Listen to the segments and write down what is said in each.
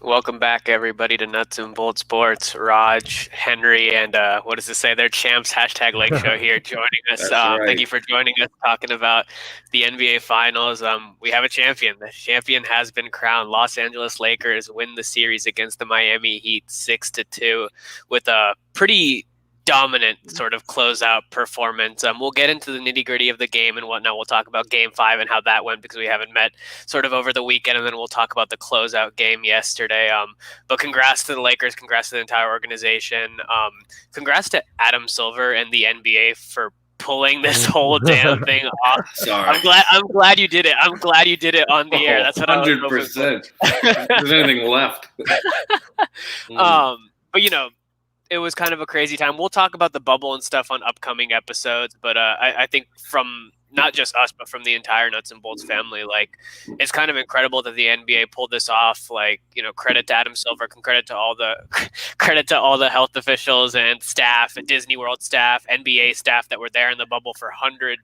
Welcome back, everybody, to Nuts and Bolts Sports. Raj, Henry, and what does it say? They're champs. # Lake Show here joining us. Right. Thank you for joining us, talking about the NBA Finals. We have a champion. The champion has been crowned. Los Angeles Lakers win the series against the Miami Heat 6-2 with a pretty dominant sort of closeout performance. We'll get into the nitty-gritty of the game and whatnot. We'll talk about Game 5 and how that went because we haven't met sort of over the weekend, and then we'll talk about the closeout game yesterday. But congrats to the Lakers. Congrats to the entire organization. Congrats to Adam Silver and the NBA for pulling this whole damn thing off. Sorry. I'm glad you did it. I'm glad you did it on the air. That's what 100%. There's anything left. But you know, it was kind of a crazy time. We'll talk about the bubble and stuff on upcoming episodes, but I think from not just us, but from the entire Nuts and Bolts family, like, it's kind of incredible that the NBA pulled this off. Like, you know, credit to Adam Silver, credit to all the health officials and staff, and Disney World staff, NBA staff that were there in the bubble for 100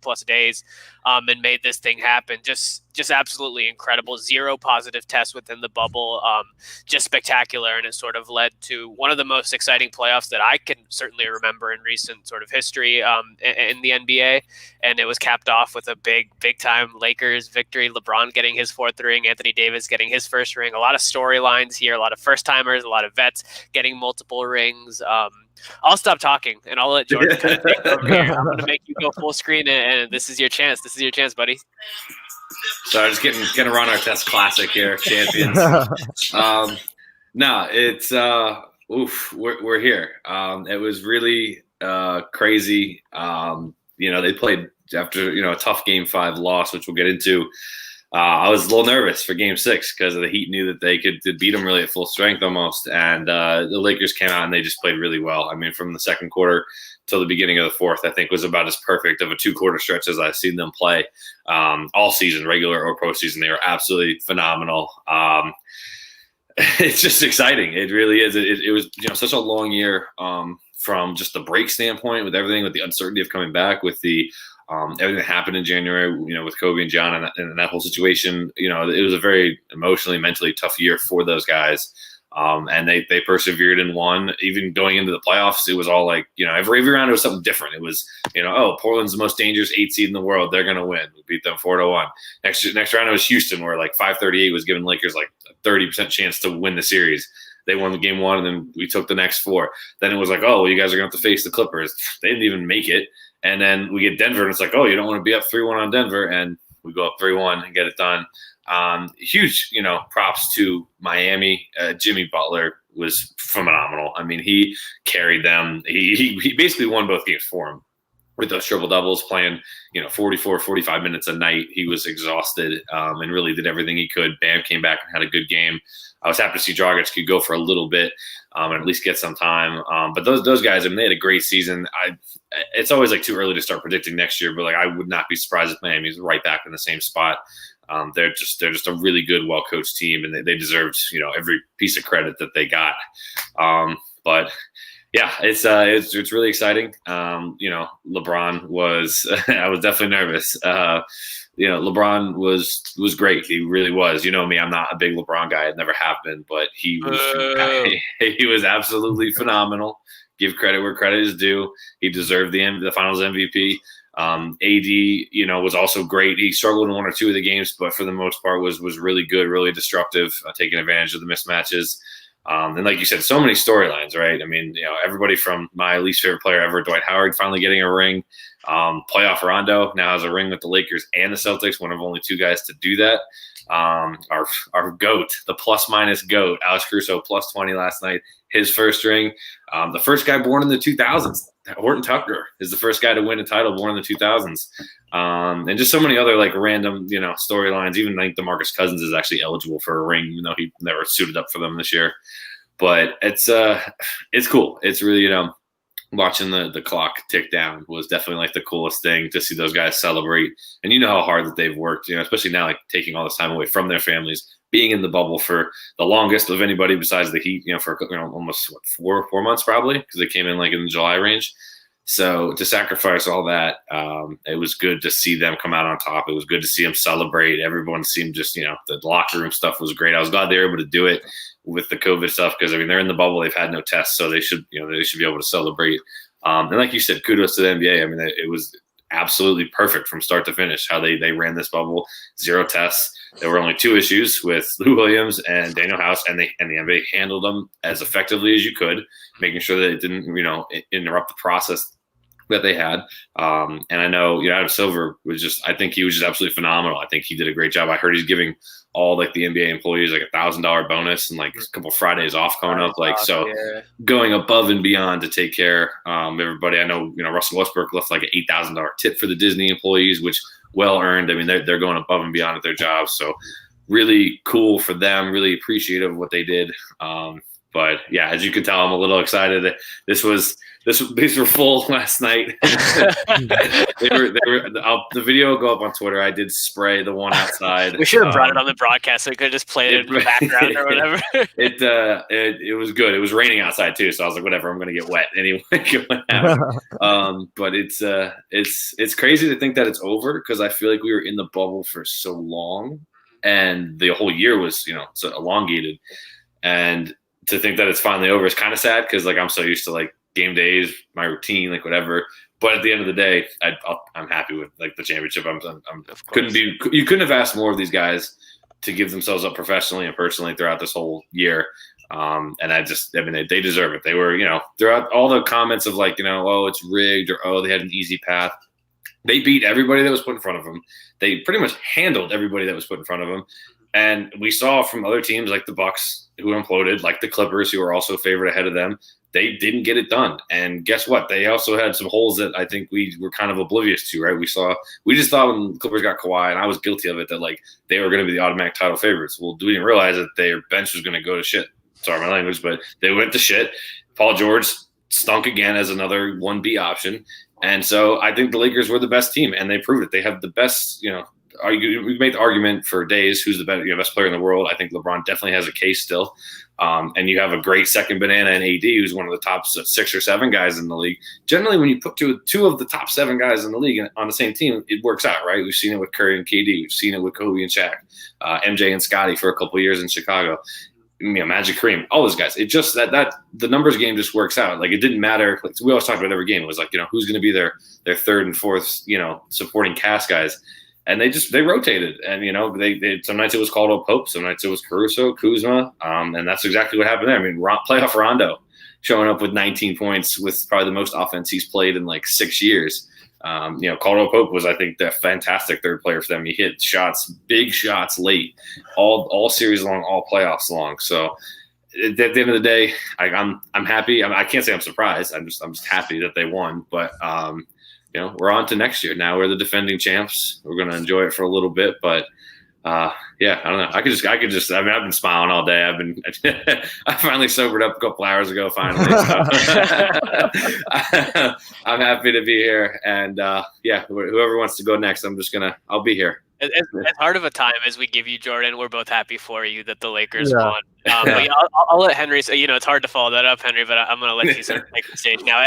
plus days, and made this thing happen. Just absolutely incredible. 0 positive tests within the bubble. Just spectacular. And it sort of led to one of the most exciting playoffs that I can certainly remember in recent sort of history in the NBA. And it was capped off with a big time Lakers victory. LeBron getting his 4th ring, Anthony Davis getting his 1st ring. A lot of storylines here, a lot of first timers, a lot of vets getting multiple rings. I'll stop talking and I'll let Jordan kind of take over here. I'm going to make you go full screen, and this is your chance. This is your chance, buddy. So just getting around our test classic here, champions. No, it's we're here. It was really crazy. They played after a tough Game 5 loss, which we'll get into. I was a little nervous for Game 6 because the Heat knew that they could beat them really at full strength almost, and the Lakers came out and they just played really well. I mean, from the second quarter till the beginning of the fourth, I think was about as perfect of a 2-quarter stretch as I've seen them play all season, regular or postseason. They were absolutely phenomenal. It's just exciting. It really is. It was such a long year from just the break standpoint, with everything, with the uncertainty of coming back, with the everything that happened in January, with Kobe and John and that whole situation. It was a very emotionally, mentally tough year for those guys. And they persevered and won. Even going into the playoffs, it was all like, every round it was something different. It was, Portland's the most dangerous 8 seed in the world. They're going to win. We beat them 4-1. Next round it was Houston, where like 538 was giving Lakers like a 30% chance to win the series. They won the Game 1, and then we took the next 4. Then it was like, oh, well, you guys are going to have to face the Clippers. They didn't even make it. And then we get Denver, and it's like, oh, you don't want to be up 3-1 on Denver. And we go up 3-1 and get it done. Huge, props to Miami. Jimmy Butler was phenomenal. I mean, he carried them. He basically won both games for him with those triple doubles, playing 44, 45 minutes a night. He was exhausted and really did everything he could. Bam came back and had a good game. I was happy to see Dragic could go for a little bit and at least get some time. But those guys, I mean, they had a great season. It's always like too early to start predicting next year, but like I would not be surprised if Miami's right back in the same spot. They're just a really good, well-coached team, and they deserved every piece of credit that they got. But yeah, it's really exciting. LeBron was I was definitely nervous. LeBron was great. He really was. Me, I'm not a big LeBron guy. I nead have been, but he was absolutely phenomenal. Give credit where credit is due. He deserved the Finals MVP. AD, was also great. He struggled in 1 or 2 of the games, but for the most part was really good, really destructive, taking advantage of the mismatches. And like you said, so many storylines, right? I mean, everybody from my least favorite player ever, Dwight Howard, finally getting a ring. Playoff Rondo now has a ring with the Lakers and the Celtics, one of only 2 guys to do that. Our GOAT, the plus-minus GOAT, Alex Caruso, plus 20 last night, his first ring. The first guy born in the 2000s, Horton Tucker, is the first guy to win a title born in the 2000s. And just so many other like random, storylines. Even like DeMarcus Cousins is actually eligible for a ring, even though he never suited up for them this year. But it's cool. It's really, watching the clock tick down was definitely like the coolest thing to see those guys celebrate. And you know how hard that they've worked, especially now, like taking all this time away from their families, being in the bubble for the longest of anybody besides the Heat, for almost 4 months probably, because they came in like in the July range. So to sacrifice all that, it was good to see them come out on top. It was good to see them celebrate. Everyone seemed just, the locker room stuff was great. I was glad they were able to do it with the COVID stuff, because they're in the bubble. They've had no tests, so they should be able to celebrate. And like you said, kudos to the NBA. It was absolutely perfect from start to finish how they ran this bubble. 0 tests. There were only 2 issues with Lou Williams and Daniel House, and the NBA handled them as effectively as you could, making sure that it didn't, interrupt the process that they had. And I know, Adam Silver I think he was just absolutely phenomenal. I think he did a great job. I heard he's giving all like the NBA employees like $1,000 bonus and like a couple of Fridays off coming up. Going above and beyond to take care of everybody. I know, Russell Westbrook left like an $8,000 tip for the Disney employees, which well earned. They're going above and beyond at their jobs. So really cool for them, really appreciative of what they did. But yeah, as you can tell, I'm a little excited. These were full last night. The video will go up on Twitter. I did spray the one outside. We should have brought it on the broadcast so we could have just played it in the background or whatever. It was good. It was raining outside too, so I was like, whatever, I'm gonna get wet anyway. But it's crazy to think that it's over, because I feel like we were in the bubble for so long, and the whole year was so elongated, and to think that it's finally over is kind of sad, because like I'm so used to like game days, my routine, like whatever. But at the end of the day, I'm happy with like the championship. You couldn't have asked more of these guys to give themselves up professionally and personally throughout this whole year. And they deserve it. They were, throughout all the comments of like, oh, it's rigged, or oh, they had an easy path. They beat everybody that was put in front of them. They pretty much handled everybody that was put in front of them. And we saw from other teams like the Bucks, who imploded, like the Clippers, who were also favored ahead of them, they didn't get it done. And guess what? They also had some holes that I think we were kind of oblivious to, right? We just thought when the Clippers got Kawhi, and I was guilty of it, that like they were going to be the automatic title favorites. Well, we didn't realize that their bench was going to go to shit. Sorry, my language, but they went to shit. Paul George stunk again as another 1B option. And so I think the Lakers were the best team, and they proved it. They have the best, we've made the argument for days who's the best player in the world. I think LeBron definitely has a case still. And you have a great second banana in AD, who's one of the top 6 or 7 guys in the league. Generally, when you put two of the top 7 guys in the league on the same team, it works out, right? We've seen it with Curry and KD. We've seen it with Kobe and Shaq, MJ and Scotty for a couple of years in Chicago. Magic Kareem, all those guys. It just that the numbers game just works out. Like it didn't matter. Like we always talked about every game. It was like, who's going to be their 3rd and 4th, supporting cast guys. And they rotated, and they some nights it was Caldwell Pope, some nights it was Caruso, Kuzma, and that's exactly what happened there. Playoff Rondo showing up with 19 points with probably the most offense he's played in like 6 years. Caldwell Pope was, I think, the fantastic 3rd player for them. He hit big shots late, all series long, all playoffs long. So at the end of the day, I'm happy. I can't say I'm surprised. I'm just happy that they won, but. We're on to next year. Now we're the defending champs. We're going to enjoy it for a little bit, but I don't know. I could just. I've been smiling all day. I finally sobered up a couple hours ago. Finally, so. I'm happy to be here, and whoever wants to go next, I'll be here. As hard of a time as we give you, Jordan, we're both happy for you that the Lakers won. But I'll let Henry say, it's hard to follow that up, Henry, but I'm going to let you take the stage now.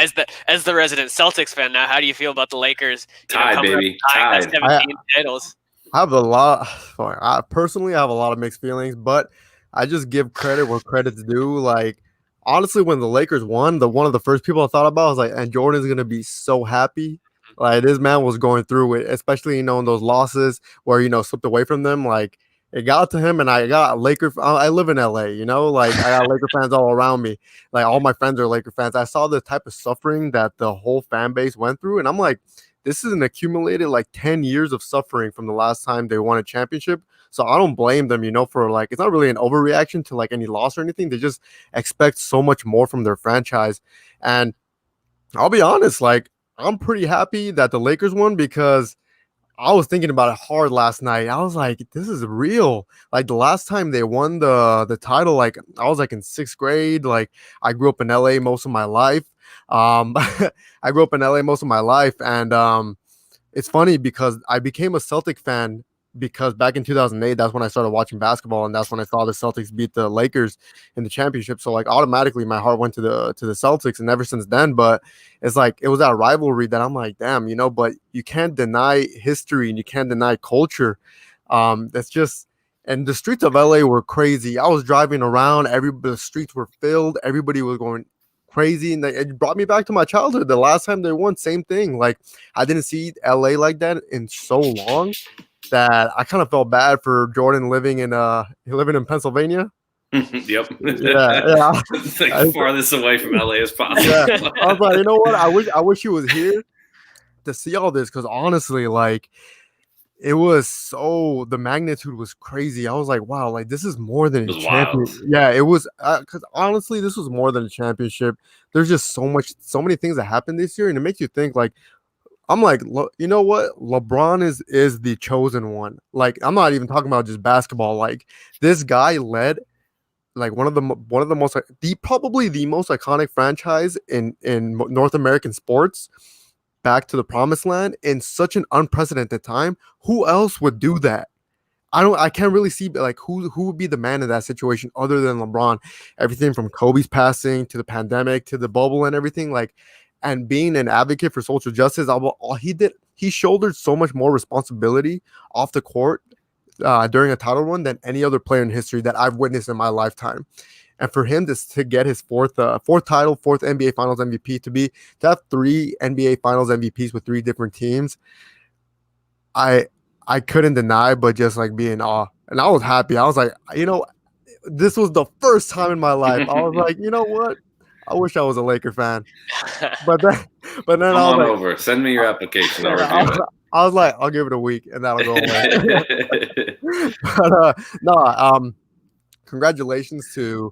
As the resident Celtics fan now, how do you feel about the Lakers? Tied, baby. Tied. 17 titles. I personally have a lot of mixed feelings, but I just give credit where credit's due. Like, honestly, when the Lakers won, one of the first people I thought about was like, and Jordan's going to be so happy. Like, this man was going through it, especially, in those losses where, slipped away from them. Like, it got to him, and I got I live in LA, like I got Laker fans all around me. Like, all my friends are Laker fans. I saw the type of suffering that the whole fan base went through, and I'm like, this is an accumulated like 10 years of suffering from the last time they won a championship. So I don't blame them, for like, it's not really an overreaction to like any loss or anything. They just expect so much more from their franchise. And I'll be honest, like, I'm pretty happy that the Lakers won, because I was thinking about it hard last night. I was like, this is real. Like the last time they won the title, like I was like in sixth grade. Like I grew up in LA most of my life. I grew up in LA most of my life, and it's funny because I became a Celtic fan because back in 2008, that's when I started watching basketball, and that's when I saw the Celtics beat the Lakers in the championship. So like automatically my heart went to the Celtics, and ever since then, but it's like it was that rivalry that I'm like, damn, but you can't deny history and you can't deny culture. That's just and the streets of LA were crazy. I was driving around, the streets were filled, everybody was going crazy, and it brought me back to my childhood. The last time they won, same thing. Like I didn't see LA like that in so long that I kind of felt bad for Jordan living in Pennsylvania. Yep. Yeah. It's like farthest away from LA as possible. Yeah. I was like, you know what? I wish he was here to see all this, because honestly, like the magnitude was crazy. I was like, wow, like this is more than a championship. Yeah, it was because honestly, this was more than a championship. There's just so many things that happened this year, and it makes you think like, I'm like, you know what? LeBron is the chosen one. Like, I'm not even talking about just basketball. Like, this guy led like one of the most probably the most iconic franchise in North American sports back to the promised land in such an unprecedented time. Who else would do that? I can't really see like who would be the man in that situation other than LeBron. Everything from Kobe's passing to the pandemic to the bubble and everything, like, and being an advocate for social justice. All he shouldered so much more responsibility off the court during a title run than any other player in history that I've witnessed in my lifetime. And for him to get his fourth title, fourth NBA Finals MVP, to have 3 NBA Finals MVPs with 3 different teams, I couldn't deny but just like be in awe. And I was happy. I was like, this was the first time in my life I was like, you know what? I wish I was a Laker fan. But then Come on over. Send me your application. I'll review it. I was like, I'll give it a week and that'll go away. But congratulations to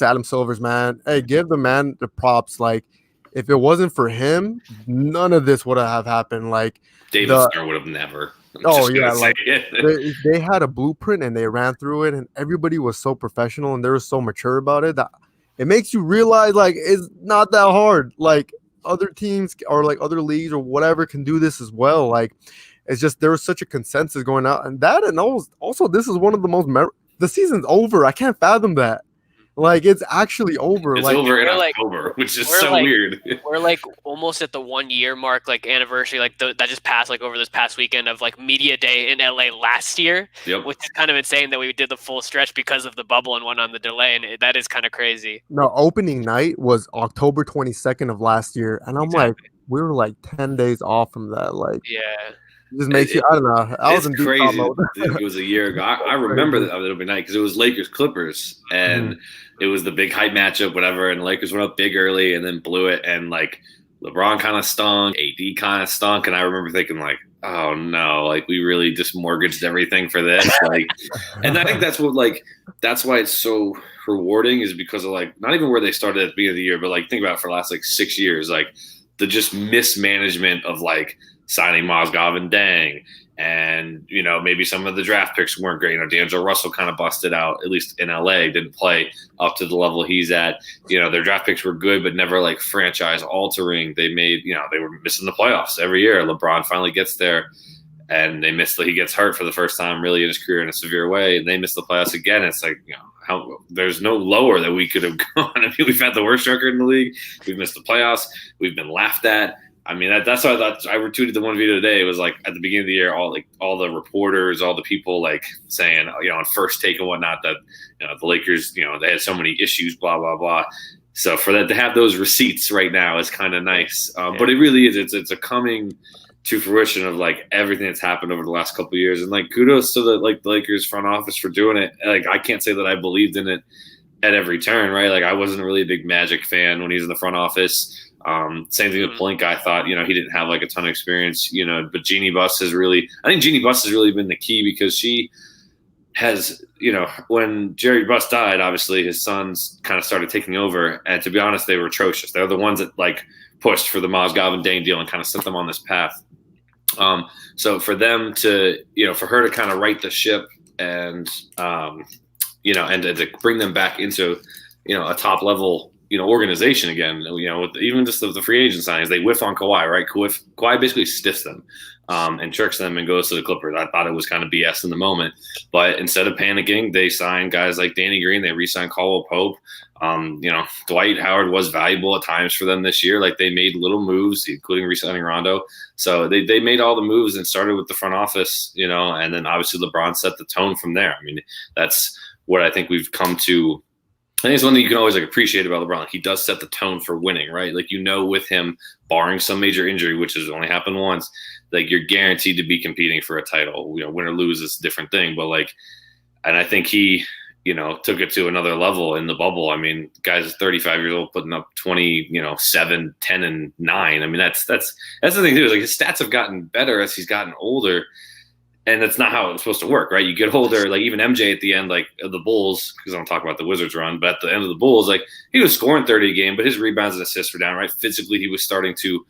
Adam Silvers, man. Hey, give the man the props. Like, if it wasn't for him, none of this would have happened. Like, David Stern would have never. Like they had a blueprint and they ran through it, and everybody was so professional and they were so mature about it that it makes you realize like it's not that hard. Like other teams or like other leagues or whatever can do this as well. Like it's just there was such a consensus going out, and also this is one of the most the season's over. I can't fathom that. Like it's actually over. It's like over in October, which is so weird. We're like almost at the 1 year mark, like anniversary, like that just passed like over this past weekend of like media day in LA last year, which is kind of insane that we did the full stretch because of the bubble and went on the delay, and that is kind of crazy. No, opening night was October 22nd of last year, and I'm like, we were like 10 days off from that. Like, yeah. It just makes you, I don't know. I was in deep crazy. mode. It was a year ago. I remember that opening night because it was Lakers Clippers, and it was the big hype matchup, whatever. And the Lakers went up big early and then blew it. And like LeBron kind of stunk, AD kind of stunk, and I remember thinking like, oh no, like we really just mortgaged everything for this. Like, and I think that's why it's so rewarding is because of like not even where they started at the beginning of the year, but like think about it for the last like 6 years, like the just mismanagement of like signing Mozgov and Deng, and maybe some of the draft picks weren't great. D'Angelo Russell kind of busted out, at least in LA, didn't play up to the level he's at. Their draft picks were good, but never like franchise altering. They made, they were missing the playoffs every year. LeBron finally gets there, and he gets hurt for the first time really in his career in a severe way, and they miss the playoffs again. It's like, there's no lower that we could have gone. I mean, we've had the worst record in the league. We've missed the playoffs. We've been laughed at. I mean, that's why I thought I retweeted the one video today. It was like at the beginning of the year, all the reporters, all the people like saying, on First Take and whatnot that, the Lakers, they had so many issues, blah, blah, blah. So for that to have those receipts right now is kind of nice. But it really is. It's a coming to fruition of like everything that's happened over the last couple of years. And like kudos to the Lakers front office for doing it. Like I can't say that I believed in it at every turn, right? Like I wasn't really a big Magic fan when he was in the front office. Same thing with Pelinka. I thought, he didn't have like a ton of experience, but Jeannie Buss has really been the key because she has, when Jerry Buss died, obviously his sons kind of started taking over. And to be honest, they were atrocious. They're the ones that like pushed for the Mozgov and Deng deal and kind of set them on this path. So for them to, for her to kind of right the ship and, and to bring them back into, a top level, organization again, with even just the free agent signings, they whiff on Kawhi, right? Kawhi basically stiffs them and tricks them and goes to the Clippers. I thought it was kind of BS in the moment, but instead of panicking, they signed guys like Danny Green. They re-signed Caldwell Pope. Dwight Howard was valuable at times for them this year. Like they made little moves, including re-signing Rondo. So they made all the moves and started with the front office, and then obviously LeBron set the tone from there. I mean, that's what I think we've come to. I think it's one thing you can always appreciate about LeBron. He does set the tone for winning, right? Like, with him, barring some major injury, which has only happened once, like you're guaranteed to be competing for a title. Win or lose is a different thing, but and I think he, took it to another level in the bubble. I mean, guys 35 years old putting up 20, 7, 10, and 9. I mean, that's the thing too. Is his stats have gotten better as he's gotten older. And that's not how it's supposed to work, right? You get older, like even MJ at the end, like of the Bulls, because I don't talk about the Wizards run, but at the end of the Bulls, like he was scoring 30 a game, but his rebounds and assists were down, right? Physically, he was starting to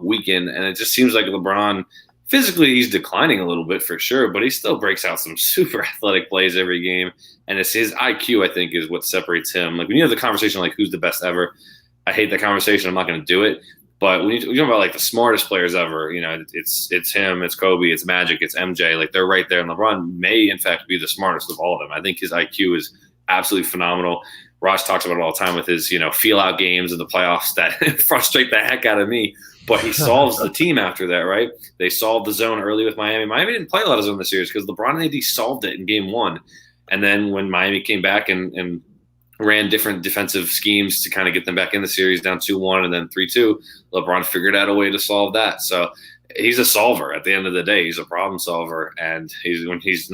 weaken, and it just seems like LeBron, physically, he's declining a little bit for sure, but he still breaks out some super athletic plays every game, and it's his IQ, I think, is what separates him. Like when you have the conversation like who's the best ever, I hate that conversation. I'm not going to do it. But when you talk about like the smartest players ever, it's him, it's Kobe, it's Magic, it's MJ. Like they're right there, and LeBron may in fact be the smartest of all of them. I think his IQ is absolutely phenomenal. Raj talks about it all the time with his feel out games in the playoffs that frustrate the heck out of me. But he solves the team after that, right? They solved the zone early with Miami. Miami didn't play a lot of zone this series because LeBron and AD solved it in game 1, and then when Miami came back and ran different defensive schemes to kind of get them back in the series down 2-1 and then 3-2. LeBron figured out a way to solve that. So he's a solver at the end of the day. He's a problem solver. And when he's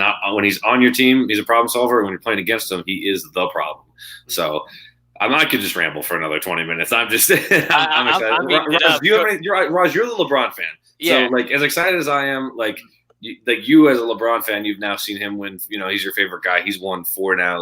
on your team, he's a problem solver. When you're playing against him, he is the problem. So I could just ramble for another 20 minutes. I'm just I'm excited. Raj, you're the LeBron fan. Yeah. So as excited as I am, you as a LeBron fan, you've now seen him win. He's your favorite guy. He's won 4 now.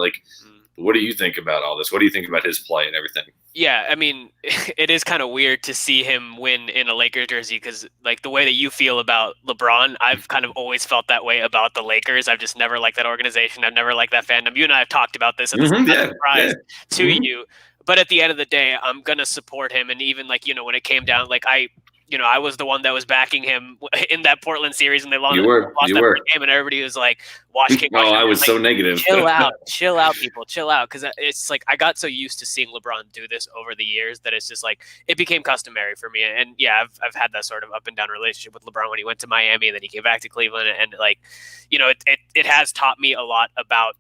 What do you think about all this? What do you think about his play and everything? Yeah, I mean, it is kind of weird to see him win in a Lakers jersey because, the way that you feel about LeBron, I've kind of always felt that way about the Lakers. I've just never liked that organization. I've never liked that fandom. You and I have talked about this, and this is not a surprise to you. But at the end of the day, I'm going to support him. And even, when it came down, I was the one that was backing him in that Portland series, and they lost that game, and everybody was like, "Watch King." I was so negative. Chill out, people, chill out, because it's I got so used to seeing LeBron do this over the years that it's just it became customary for me. And yeah, I've had that sort of up and down relationship with LeBron when he went to Miami, and then he came back to Cleveland, and it has taught me a lot about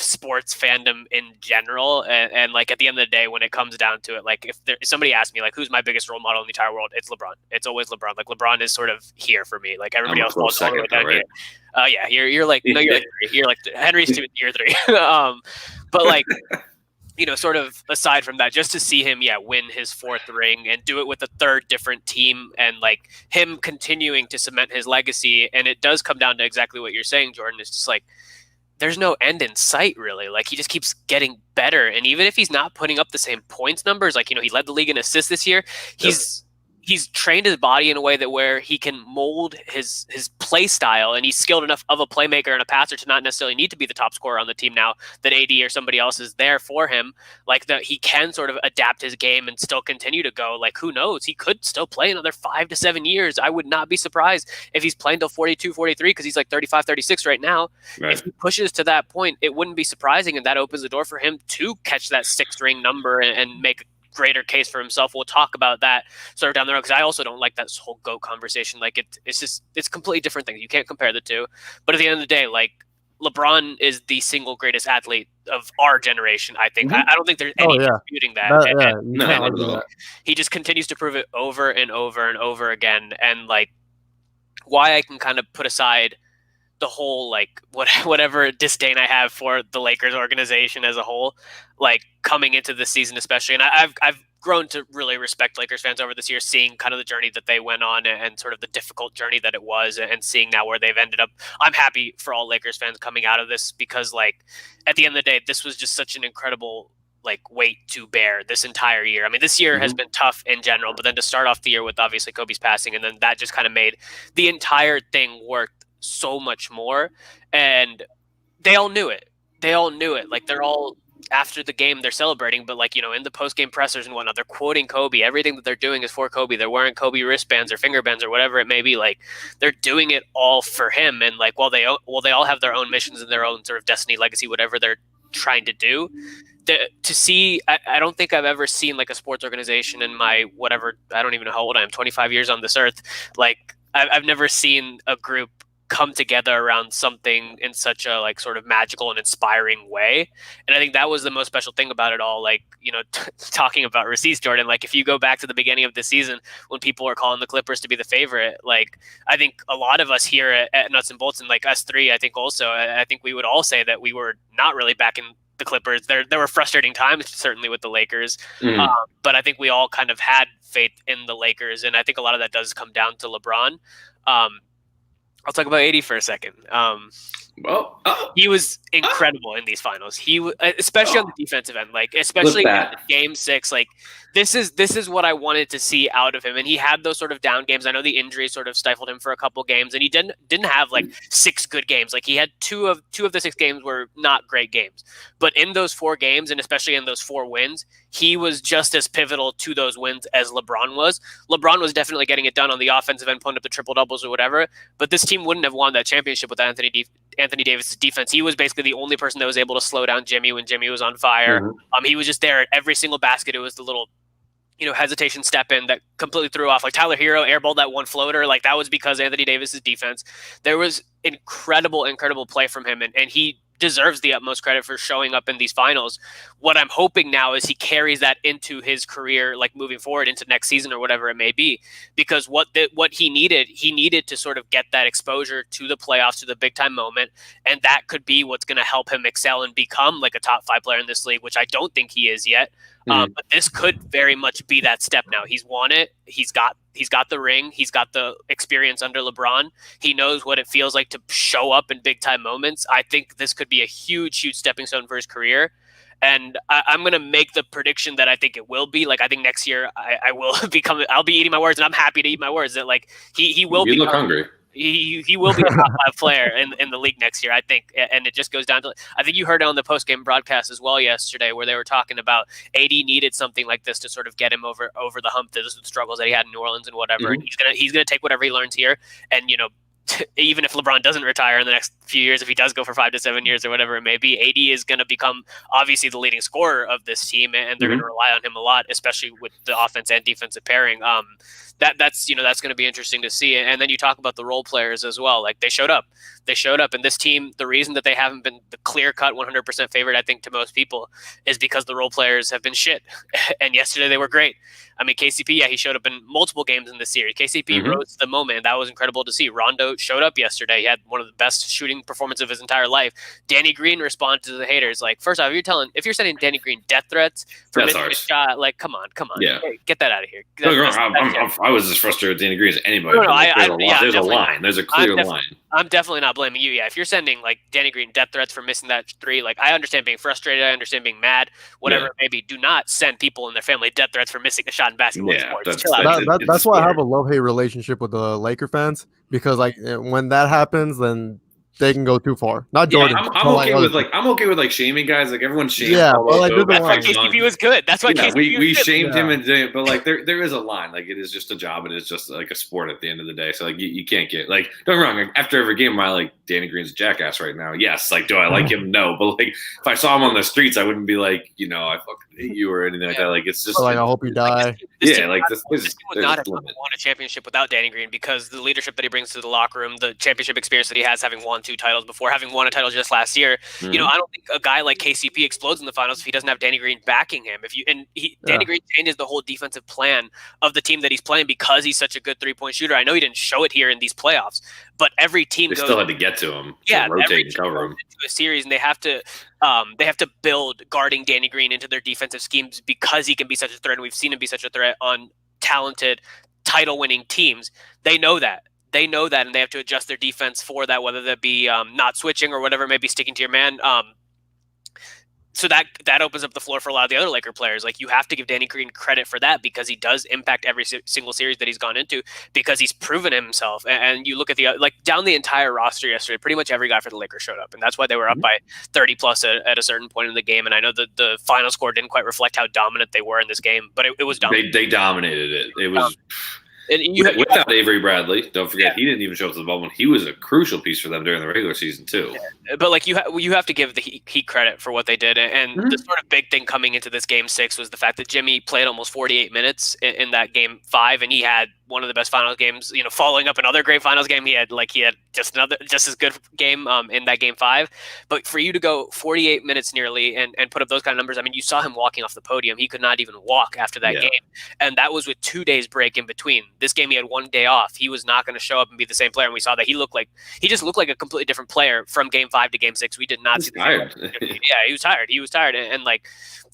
sports fandom in general, and at the end of the day, when it comes down to it, if somebody asks me who's my biggest role model in the entire world, it's LeBron. It's always LeBron. LeBron is sort of here for me. Everybody else falls all the way down here. Yeah, you're you're Henry's year 3. But sort of aside from that, just to see him win his 4th ring and do it with a 3rd different team, and him continuing to cement his legacy, and it does come down to exactly what you're saying, Jordan. It's just there's no end in sight, really. He just keeps getting better. And even if he's not putting up the same points numbers, he led the league in assists this year, he's trained his body in a way that where he can mold his play style, and he's skilled enough of a playmaker and a passer to not necessarily need to be the top scorer on the team now that AD or somebody else is there for him. That he can sort of adapt his game and still continue to go. Who knows? He could still play another 5 to 7 years. I would not be surprised if he's playing till 42, 43, because he's 35, 36 right now. Right. If he pushes to that point, it wouldn't be surprising, and that opens the door for him to catch that 6th ring number and make greater case for himself. We'll talk about that sort of down the road, because I also don't like that whole GOAT conversation. It's completely different things. You can't compare the two. But at the end of the day, LeBron is the single greatest athlete of our generation, I think. I don't think there's any disputing that. He just continues to prove it over and over and over again. And why I can kind of put aside the whole whatever disdain I have for the Lakers organization as a whole, coming into this season especially, and I've grown to really respect Lakers fans over this year, seeing kind of the journey that they went on and sort of the difficult journey that it was, and seeing now where they've ended up. I'm happy for all Lakers fans coming out of this, because at the end of the day, this was just such an incredible like weight to bear this entire year. I mean, this year has been tough in general, but then to start off the year with obviously Kobe's passing, and then that just kind of made the entire thing work so much more. And they all knew it. They all knew it. Like, they're all, after the game, they're celebrating, but like, in the post-game pressers and whatnot, they're quoting Kobe. Everything that they're doing is for Kobe. They're wearing Kobe wristbands or finger bands or whatever it may be. Like, they're doing it all for him. And like, while they all have their own missions and their own sort of destiny, legacy, whatever they're trying to do, to see, I don't think I've ever seen like a sports organization in my whatever, I don't even know how old I am, 25 years on this earth. Like, I've never seen a group come together around something in such a like sort of magical and inspiring way. And I think that was the most special thing about it all. Like, talking about receipts, Jordan, like if you go back to the beginning of the season when people were calling the Clippers to be the favorite, like I think a lot of us here at Nuts and Bolts, and like us three, I think also, I think we would all say that we were not really backing the Clippers. There were frustrating times, certainly with the Lakers, but I think we all kind of had faith in the Lakers, and I think a lot of that does come down to LeBron. I'll talk about AD for a second. He was incredible in these finals. He especially on the defensive end, like especially in Game 6. Like this is what I wanted to see out of him. And he had those sort of down games. I know the injury sort of stifled him for a couple games, and he didn't have like 6 good games. Like he had two of the 6 games were not great games. But in those 4 games, and especially in those 4 wins, he was just as pivotal to those wins as LeBron was. LeBron was definitely getting it done on the offensive end, putting up the triple doubles or whatever. But this team wouldn't have won that championship with Anthony Davis' defense. He was basically the only person that was able to slow down Jimmy when Jimmy was on fire. He was just there at every single basket. It was the little, hesitation step in that completely threw off. Like Tyler Hero airballed that one floater. Like that was because Anthony Davis' defense. There was incredible play from him, and he deserves the utmost credit for showing up in these finals. What I'm hoping now is he carries that into his career, like moving forward into next season or whatever it may be, because what he needed to sort of get that exposure to the playoffs, to the big time moment. And that could be what's going to help him excel and become like a top 5 player in this league, which I don't think he is yet. But this could very much be that step now. He's won it. He's got the ring. He's got the experience under LeBron. He knows what it feels like to show up in big time moments. I think this could be a huge stepping stone for his career. And I'm going to make the prediction that I think it will be. Like, I think next year I will I'll be eating my words, and I'm happy to eat my words, that like he will be. You look hungry. He will be a top 5 player in the league next year, I think. And it just goes down to, I think you heard it on the post-game broadcast as well yesterday, where they were talking about AD needed something like this to sort of get him over the hump, the struggles that he had in New Orleans and whatever. And he's gonna take whatever he learns here, and even if LeBron doesn't retire in the next few years, if he does go for 5 to 7 years or whatever it may be, AD is going to become obviously the leading scorer of this team, and they're going to rely on him a lot, especially with the offense and defensive pairing. That's going to be interesting to see. And then you talk about the role players as well. Like they showed up, and this team, the reason that they haven't been the clear-cut 100% favorite, I think, to most people, is because the role players have been shit. And yesterday they were great. I mean, KCP, he showed up in multiple games in this series. KCP rose to the moment. That was incredible to see. Rondo showed up yesterday. He had one of the best shooting performances of his entire life. Danny Green responded to the haters. Like, first off, if you're sending Danny Green death threats for missing a shot, like, come on. Yeah. Hey, get that out of here. I was as frustrated with Danny Green as anybody. There's a line. There's a clear line. I'm definitely not blaming you. Yeah, if you're sending like Danny Green death threats for missing that 3, like I understand being frustrated, I understand being mad, whatever it may be. Do not send people and their family death threats for missing a shot in basketball sports. That's why I have a love-hate relationship with the Laker fans, because like when that happens, then they can go too far. Not Jordan. I'm okay with like shaming guys. Like everyone shames. Yeah, but like that's why KCP was good. That's why KCP we shamed him, but like there is a line. Like it is just a job, and it's just like a sport at the end of the day. So like you can't get like, don't get me wrong. Like, after every game, am I like Danny Green's a jackass right now? Yes. Like, do I like him? No. But like if I saw him on the streets, I wouldn't be like, I fucking hate you or anything like that. Like it's just like I hope you die. This team would not have won a championship without Danny Green, because the leadership that he brings to the locker room, the championship experience that he has, having won 2 titles before, having won a title just last year. I don't think a guy like KCP explodes in the finals if he doesn't have Danny Green backing him. Danny Green changes the whole defensive plan of the team that he's playing because he's such a good 3-point shooter. I know he didn't show it here in these playoffs, but every team still had to get to him. Rotate and cover him into a series, and they have to build guarding Danny Green into their defensive schemes because he can be such a threat, and we've seen him be such a threat on talented, title-winning teams. They know that. And they have to adjust their defense for that, whether that be not switching or whatever, maybe sticking to your man. so that opens up the floor for a lot of the other Laker players. Like, you have to give Danny Green credit for that, because he does impact every single series that he's gone into, because he's proven himself. And you look at down the entire roster yesterday, pretty much every guy for the Lakers showed up, and that's why they were up by 30 plus at a certain point in the game. And I know that the final score didn't quite reflect how dominant they were in this game, but it was dominant. They dominated it. It was. Without Avery Bradley, don't forget, he didn't even show up to the bubble. He was a crucial piece for them during the regular season too. Yeah. But like, you have to give the Heat credit for what they did, and the sort of big thing coming into this Game 6 was the fact that Jimmy played almost 48 minutes in that Game 5, and he had one of the best finals games. Following up another great finals game, he had just as good game in that Game 5. But for you to go 48 minutes nearly and put up those kind of numbers, I mean, you saw him walking off the podium. He could not even walk after that game, and that was with 2 days break in between. This game, he had 1 day off. He was not going to show up and be the same player, and we saw that he just looked like a completely different player from Game 5 to Game 6. We did not see the tired. He was tired, and like,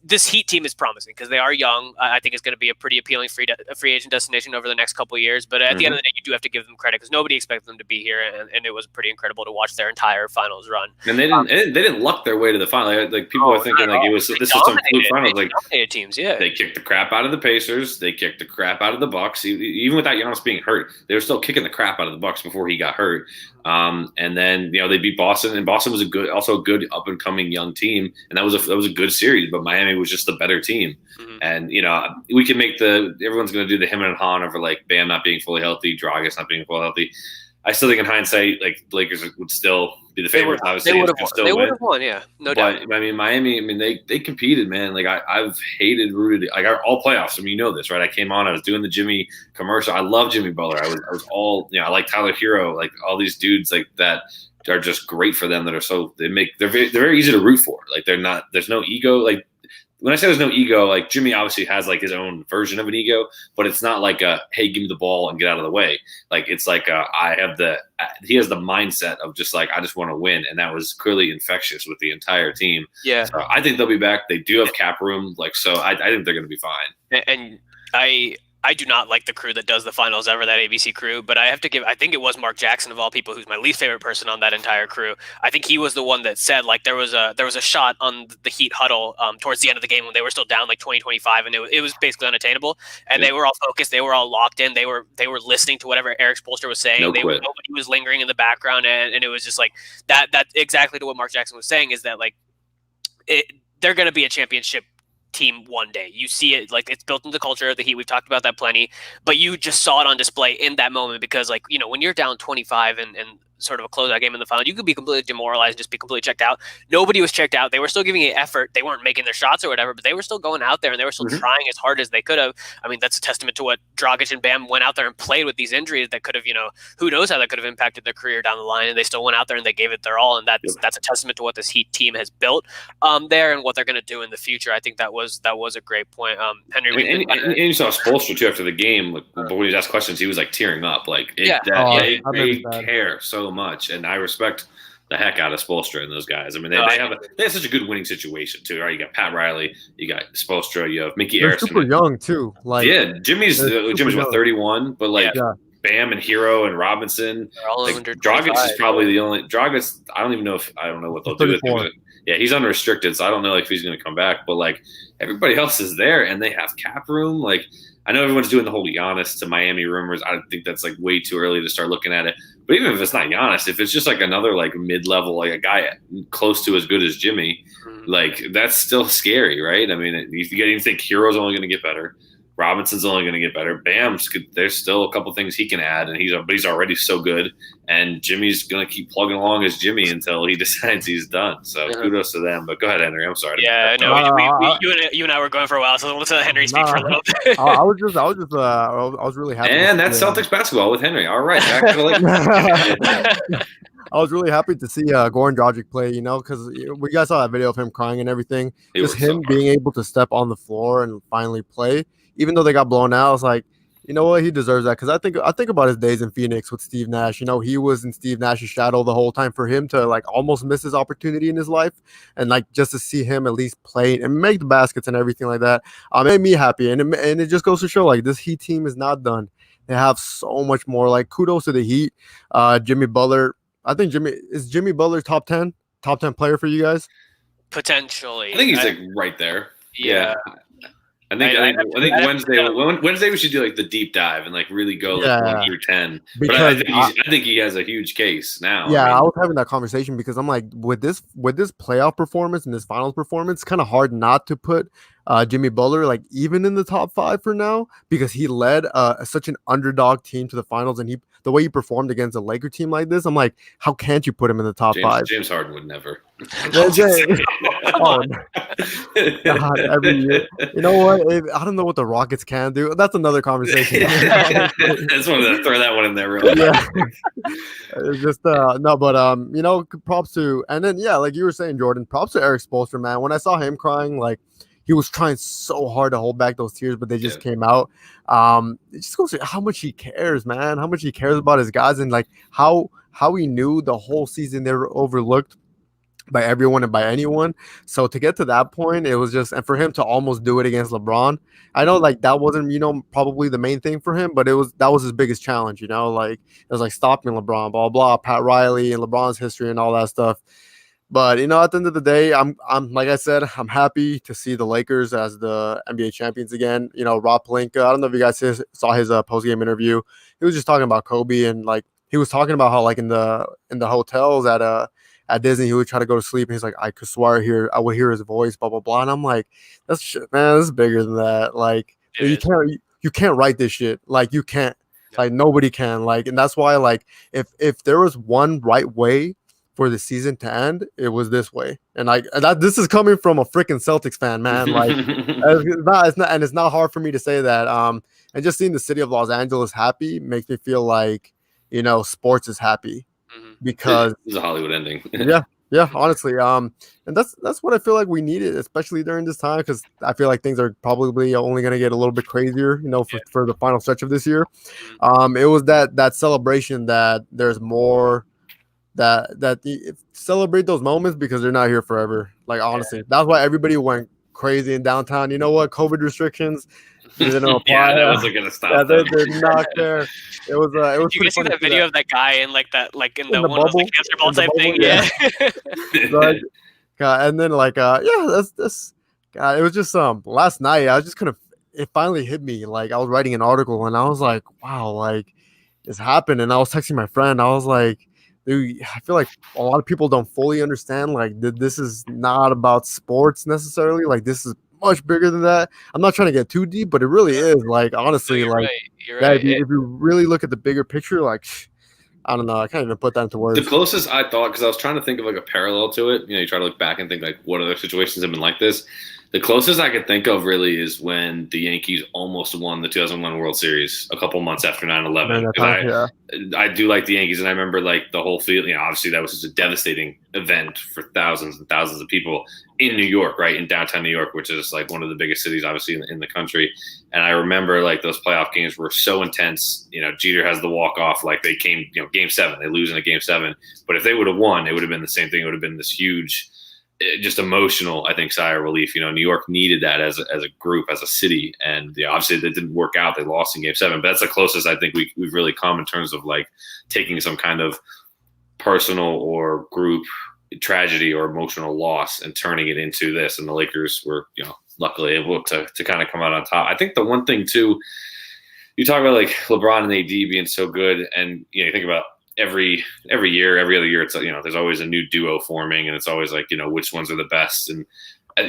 this Heat team is promising because they are young. I think it's going to be a pretty appealing free agent destination over the next couple of years. But at the end of the day, you do have to give them credit, because nobody expected them to be here, and it was pretty incredible to watch their entire finals run. And they didn't luck their way to the final. Like, people were thinking this was some fluke finals. Like, teams, yeah. They kicked the crap out of the Pacers. They kicked the crap out of the Bucks. Even without Giannis being hurt, they were still kicking the crap out of the Bucks before he got hurt. And then they beat Boston, and Boston was also a good up and coming young team, and that was a good series. But Miami was just the better team. And we can make everyone's going to do the him and Han over like Bam not being fully healthy, Dragic not being fully healthy. I still think in hindsight, like, the Lakers would still be the favorites. Obviously, they would have won, yeah, no doubt. I mean, Miami. I mean, they competed, man. Like, I've rooted like all playoffs. I mean, this, right? I came on. I was doing the Jimmy commercial. I love Jimmy Butler. I was all I like Tyler Hero. Like, all these dudes like that are just great for them. That are they're very easy to root for. Like, they're not. There's no ego. Like, when I say there's no ego, like, Jimmy obviously has like his own version of an ego, but it's not like hey, give me the ball and get out of the way. Like, it's like he has the mindset of just like, I just want to win, and that was clearly infectious with the entire team. Yeah, so I think they'll be back. They do have cap room, like, so I think they're going to be fine. And I do not like the crew that does the finals ever, that ABC crew, but I think it was Mark Jackson of all people, who's my least favorite person on that entire crew. I think he was the one that said, like, there was a shot on the Heat huddle towards the end of the game when they were still down like 20-25, and it was basically unattainable, and they were all focused, they were all locked in, they were listening to whatever Eric Spoelstra was saying. Nobody was lingering in the background, and it was just like that exactly to what Mark Jackson was saying, is that like they're going to be a championship team one day. You see it, like, it's built into the culture of the Heat. We've talked about that plenty, but you just saw it on display in that moment, because like, when you're down 25 and sort of a closeout game in the final, you could be completely demoralized, just be completely checked out. Nobody was checked out. They were still giving it effort. They weren't making their shots or whatever, but they were still going out there, and they were still trying as hard as they could have. I mean, that's a testament to what Dragic and Bam went out there and played with these injuries that could have, who knows how that could have impacted their career down the line, and they still went out there and they gave it their all, and that's a testament to what this Heat team has built there and what they're going to do in the future. I think that was a great point. Henry, and you saw Spoelstra too after the game, like, when he was asked questions, he was like tearing up, like, they care so much, and I respect the heck out of Spoelstra and those guys. I mean, they have such a good winning situation too, right? You got Pat Riley, you got Spoelstra, you have Mickey Arison. Super young too. Like, Jimmy's what, 31, but like Bam and Hero and Robinson, like, Dragic is probably the only Dragic. I don't know what they'll do with him. Yeah, he's unrestricted, so I don't know if he's going to come back. But like, everybody else is there, and they have cap room. Like, I know everyone's doing the whole Giannis to Miami rumors. I think that's like way too early to start looking at it. But even if it's not Giannis, if it's just like another like mid-level, like a guy close to as good as Jimmy, like, that's still scary, right? I mean, you think Hero's only going to get better. Robinson's only going to get better. There's still a couple things he can add, and he's already so good. And Jimmy's going to keep plugging along as Jimmy until he decides he's done. So kudos to them. But go ahead, Henry. I'm sorry. Yeah, no, you and I were going for a while, so let's let Henry speak for a little bit. I was really happy. And that's Celtics basketball with Henry. All right, back to the Lakers. I was really happy to see Goran Dragic play, because we guys saw that video of him crying and everything. Just him being able to step on the floor and finally play. Even though they got blown out, I was like, you know what, he deserves that, because I think about his days in Phoenix with Steve Nash. He was in Steve Nash's shadow the whole time. For him to like almost miss his opportunity in his life, and like just to see him at least play and make the baskets and everything like that, made me happy. And it just goes to show, like, this Heat team is not done. They have so much more. Like, kudos to the Heat. Jimmy Butler. I think Jimmy Butler top 10 player for you guys. Potentially. I think he's like right there. Yeah. I think Wednesday we should do like the deep dive and like really go like 1 through 10. But I think he has a huge case now. Yeah, I was having that conversation because I'm like, with this playoff performance and this finals performance, kind of hard not to put Jimmy Butler like even in the top 5 for now, because he led such an underdog team to the finals, and the way he performed against a Laker team like this, I'm like, how can't you put him in the top 5? James Harden would never. Oh, God, every year. You know what? I don't know what the Rockets can do. That's another conversation. I just wanted to throw that one in there, really. Yeah. It's just no, but you know, props to, and then yeah, like you were saying, Jordan, props to Eric Spoelstra, man. When I saw him crying, like he was trying so hard to hold back those tears, but they just came out. It just goes to how much he cares, man. How much he cares about his guys, and like how he knew the whole season they were overlooked by everyone and by anyone. So to get to that point, it was just, and for him to almost do it against LeBron, I know like that wasn't, you know, probably the main thing for him, but that was his biggest challenge, you know, like it was like stopping LeBron, blah, blah, Pat Riley and LeBron's history and all that stuff. But, you know, at the end of the day, I'm like I said, I'm happy to see the Lakers as the NBA champions again. You know, Rob Pelinka, I don't know if you guys saw his post-game interview. He was just talking about Kobe, and like he was talking about how like in the hotels at Disney, he would try to go to sleep, and he's like, I could swear I would hear his voice, blah blah blah. And I'm like, that's shit, man. This is bigger than that. Like you can't write this shit. Like you can't. Like nobody can. Like, and that's why like if there was one right way for the season to end, it was this way. And like this is coming from a freaking Celtics fan, man. Like it's not hard for me to say that. And just seeing the city of Los Angeles happy makes me feel like, you know, sports is happy. Because it's a Hollywood ending. yeah, honestly. And that's what I feel like we needed, especially during this time, because I feel like things are probably only going to get a little bit crazier, you know, for the final stretch of this year. It was that celebration that there's more that celebrate those moments, because they're not here forever. Like honestly, that's why everybody went crazy in downtown. You know what? COVID restrictions didn't apply. That wasn't gonna stop. Yeah, they're not there. It was. You guys see that video of that guy in like that, like in the one of those cancer ball type thing? Yeah. Like, God, and then like that's God. It was just last night. I was just it finally hit me. Like I was writing an article, and I was like, wow, like this happened. And I was texting my friend. I was like, dude, I feel like a lot of people don't fully understand. Like this is not about sports necessarily. Like this is much bigger than that. I'm not trying to get too deep, but it really is. Like honestly, you're like right. If you really look at the bigger picture, like I don't know, I can't even put that into words. The closest I thought, because I was trying to think of like a parallel to it. You know, you try to look back and think like what other situations have been like this. The closest I could think of really is when the Yankees almost won the 2001 World Series a couple months after 9/11. I do like the Yankees, and I remember like the whole field. You know, obviously that was just a devastating event for thousands and thousands of people in New York, right, in downtown New York, which is like one of the biggest cities, obviously, in the country. And I remember like those playoff games were so intense. You know, Jeter has the walk off, like they came, you know, Game 7, they lose in a Game 7. But if they would have won, it would have been the same thing. It would have been this huge, just emotional, I think, sigh of relief. You know, New York needed that as a group, as a city, and you know, obviously that didn't work out. They lost in Game 7, but that's the closest I think we've really come in terms of like taking some kind of personal or group tragedy or emotional loss and turning it into this. And the Lakers were, you know, luckily able to kind of come out on top. I think the one thing too, you talk about like LeBron and AD being so good, and you know, you think about every year, every other year, it's, you know, there's always a new duo forming, and it's always like, you know, which ones are the best. And I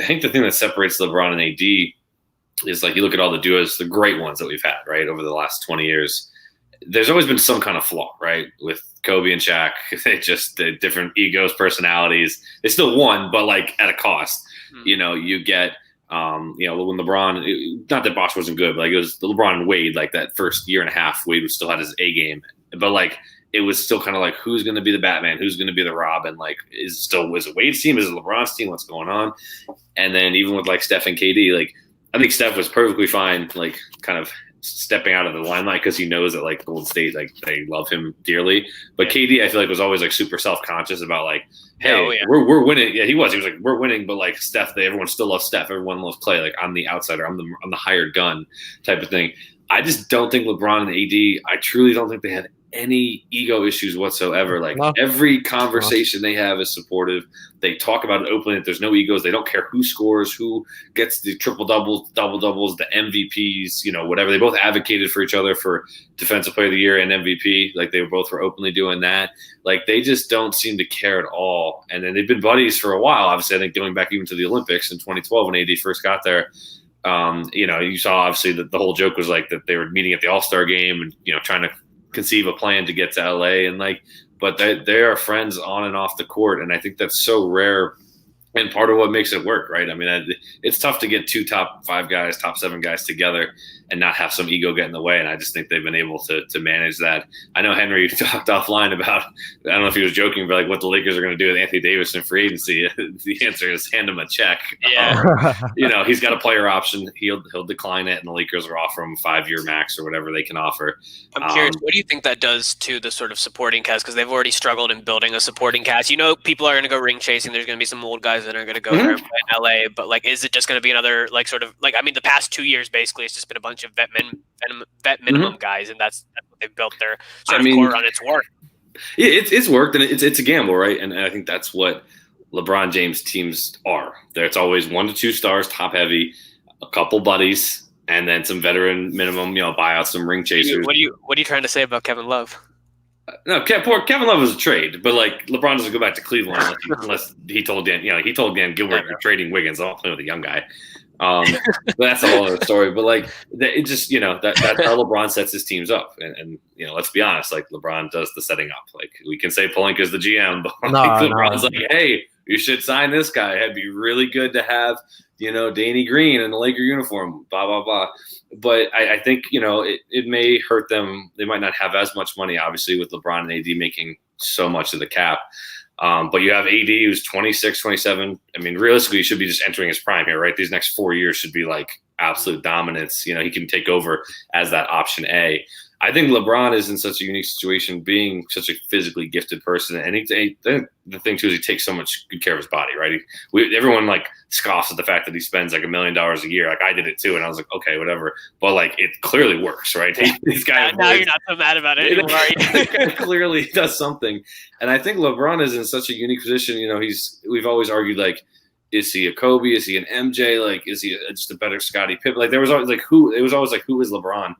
think the thing that separates LeBron and AD is like you look at all the duos, the great ones that we've had, right, over the last 20 years. There's always been some kind of flaw, right? With Kobe and Shaq, they just the different egos, personalities. They still won, but like at a cost. You know, you get. You know, when LeBron, not that Bosh wasn't good, but like it was LeBron and Wade, like that first year and a half, Wade still had his A game, but like it was still kind of like, who's going to be the Batman? Who's going to be the Robin? Like, is it Wade's team? Is it LeBron's team? What's going on? And then even with like Steph and KD, like I think Steph was perfectly fine, like kind of stepping out of the limelight because he knows that like Golden State, like they love him dearly. But KD, I feel like was always like super self-conscious about like, hey, we're winning. Yeah, he was like, we're winning, but like Steph, everyone still loves Steph. Everyone loves Clay. Like I'm the outsider. I'm the hired gun type of thing. I just don't think LeBron and AD, I truly don't think they had any ego issues whatsoever. Like No. every conversation they have is supportive. They talk about it openly. There's no egos. They don't care who scores, who gets the triple doubles, double doubles, the MVPs, whatever. They both advocated for each other for Defensive Player of the Year and MVP. Like they both were openly doing that. Like they just don't seem to care at all. And then they've been buddies for a while. Obviously, I think going back even to the Olympics in 2012 when AD first got there. You saw obviously that the whole joke was like that they were meeting at the All-Star game and trying to conceive a plan to get to LA but they are friends on and off the court, and I think that's so rare and part of what makes it work, right? I mean, it's tough to get two top 5 guys, top 7 guys together and not have some ego get in the way. And I just think they've been able to manage that. I know Henry talked offline about, I don't know if he was joking, but like what the Lakers are going to do with Anthony Davis in free agency. The answer is hand him a check. Yeah. He's got a player option. He'll decline it, and the Lakers will offer him a 5-year max or whatever they can offer. I'm curious, what do you think that does to the sort of supporting cast? Because they've already struggled in building a supporting cast. People are going to go ring chasing. There's going to be some old guys that are going to go there and play in LA. But like, is it just going to be another the past 2 years basically it's just been a bunch of vet minimum guys, and that's what they've built their sort of core on. It's worked. Yeah, it's worked, and it's a gamble, right? And I think that's what LeBron James teams are. It's always 1 to 2 stars, top heavy, a couple buddies, and then some veteran minimum, buyouts, some ring chasers. What are you trying to say about Kevin Love? No, Kevin Love was a trade, but like LeBron doesn't go back to Cleveland unless he told Dan Gilbert you're trading Wiggins. I'll play with a young guy. But that's a whole other story. But like it just that's how LeBron sets his teams up, and let's be honest, like LeBron does the setting up. Like we can say Pelinka's the GM, but LeBron's like, hey, you should sign this guy. It'd be really good to have Danny Green in the Laker uniform. Blah blah blah. But I think it may hurt them. They might not have as much money, obviously, with LeBron and AD making so much of the cap. But you have AD who's 26, 27. I mean, realistically, he should be just entering his prime here, right? These next 4 years should be like absolute dominance. He can take over as that option A. I think LeBron is in such a unique situation, being such a physically gifted person. And the thing, too, is he takes so much good care of his body, right? Everyone, like, scoffs at the fact that he spends, like, $1 million a year. Like, I did it, too. And I was like, okay, whatever. But, like, it clearly works, right? This guy now you're not so mad about it anymore. This guy clearly does something. And I think LeBron is in such a unique position. We've always argued, like, is he a Kobe? Is he an MJ? Like, is he just a better Scottie Pippen? Like, there was always, like, who is LeBron?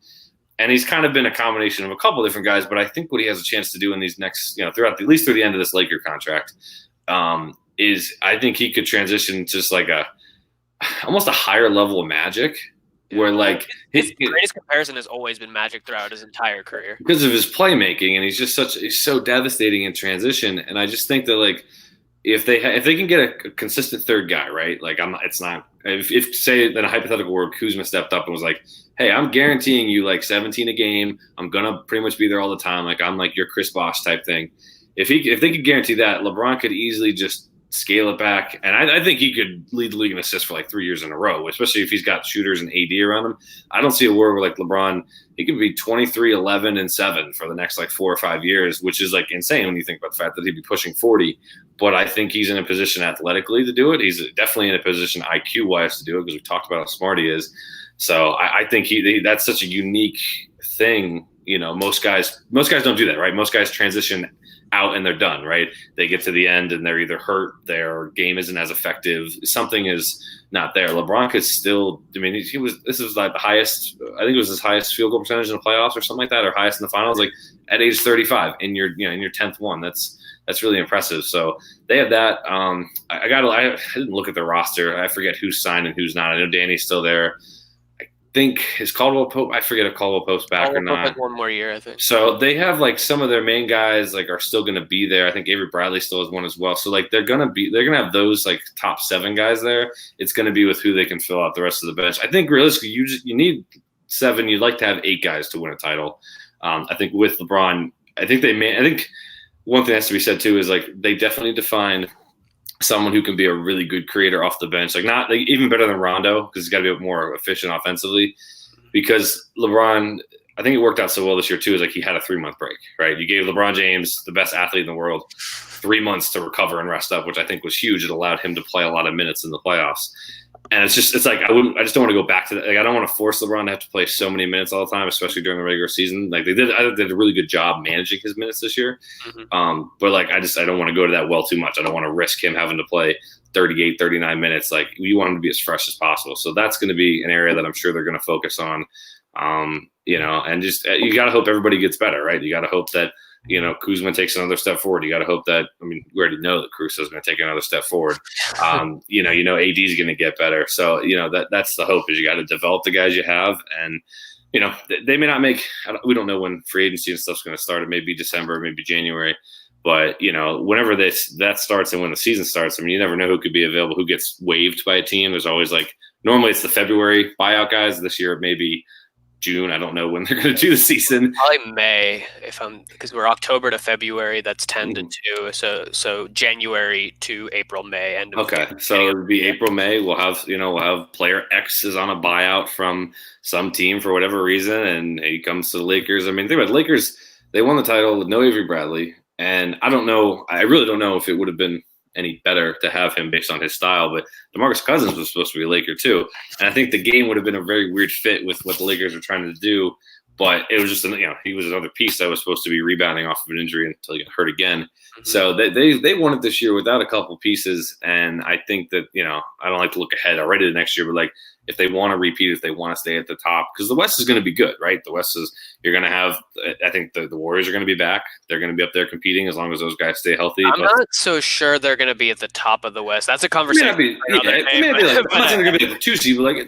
And he's kind of been a combination of a couple different guys, but I think what he has a chance to do in these next, throughout at least through the end of this Laker contract, is I think he could transition just like almost a higher level of Magic, where like his greatest comparison has always been Magic throughout his entire career because of his playmaking, and he's so devastating in transition. And I just think that like if they can get a consistent third guy, right? Like if say in a hypothetical world, Kuzma stepped up and was like, hey, I'm guaranteeing you like 17 a game. I'm gonna pretty much be there all the time. Like I'm like your Chris Bosh type thing. If they could guarantee that, LeBron could easily just scale it back, and I think he could lead the league in assists for like 3 years in a row, especially if he's got shooters and AD around him. I don't see a world where like LeBron, he could be 23, 11, and 7 for the next like 4 or 5 years, which is like insane when you think about the fact that he'd be pushing 40. But I think he's in a position athletically to do it. He's definitely in a position IQ wise to do it because we talked about how smart he is. So I think that's such a unique thing. Most guys don't do that, right? Most guys transition out and they're done, right? They get to the end and they're either hurt, their game isn't as effective, something is not there. LeBron could still, this was like the highest, I think it was his highest field goal percentage in the playoffs or something like that, or highest in the finals, like at age 35 in your 10th one. That's really impressive. So they have that. I didn't look at the roster. I forget who's signed and who's not. I know Danny's still there. Think is Caldwell Pope. I forget if Caldwell Pope's back or not. Pope has 1 more year, I think. So they have like some of their main guys like are still going to be there. I think Avery Bradley still has 1 as well. So like they're going to have those like top 7 guys there. It's going to be with who they can fill out the rest of the bench. I think realistically you need 7. You'd like to have 8 guys to win a title. I think with LeBron, I think one thing that has to be said too is like they definitely define someone who can be a really good creator off the bench, like not like even better than Rondo because he's got to be more efficient offensively. Because LeBron, I think it worked out so well this year too. Is like he had a 3-month break, right? You gave LeBron James, the best athlete in the world, 3 months to recover and rest up, which I think was huge. It allowed him to play a lot of minutes in the playoffs. And it's like I just don't want to go back to that. Like, I don't want to force LeBron to have to play so many minutes all the time, especially during the regular season. Like I did a really good job managing his minutes this year. But like I don't want to go to that well too much. I don't want to risk him having to play 38, 39 minutes. Like, we want him to be as fresh as possible. So that's going to be an area that I'm sure they're going to focus on. And just you got to hope everybody gets better, right? You got to hope that Kuzma takes another step forward. You got to hope that, we already know that Caruso is going to take another step forward. AD is going to get better. So, that's the hope, is you got to develop the guys you have. And, they may not make, we don't know when free agency and stuff's going to start. It may be December, maybe January. But, whenever that starts and when the season starts, you never know who could be available, who gets waived by a team. There's always normally it's the February buyout guys. This year it may be June. I don't know when they're going to do the season. Probably May, because we're October to February. That's 10 to 2. So January to April, May. Okay, so it'll be April, May. We'll have player X is on a buyout from some team for whatever reason, and he comes to the Lakers. Think about it, the Lakers. They won the title with no Avery Bradley, and I really don't know if it would have been any better to have him based on his style, but DeMarcus Cousins was supposed to be a Laker too. And I think the game would have been a very weird fit with what the Lakers were trying to do, but it was just, he was another piece that was supposed to be rebounding off of an injury until he got hurt again. So they won it this year without a couple pieces. And I think that, I don't like to look ahead already to next year, but if they want to repeat, if they want to stay at the top, because the West is going to be good, right? The West is, you're going to have, I think the Warriors are going to be back. They're going to be up there competing as long as those guys stay healthy. I'm not so sure they're going to be at the top of the West. That's a conversation. I'm not saying they're going to be at the 2 seed, but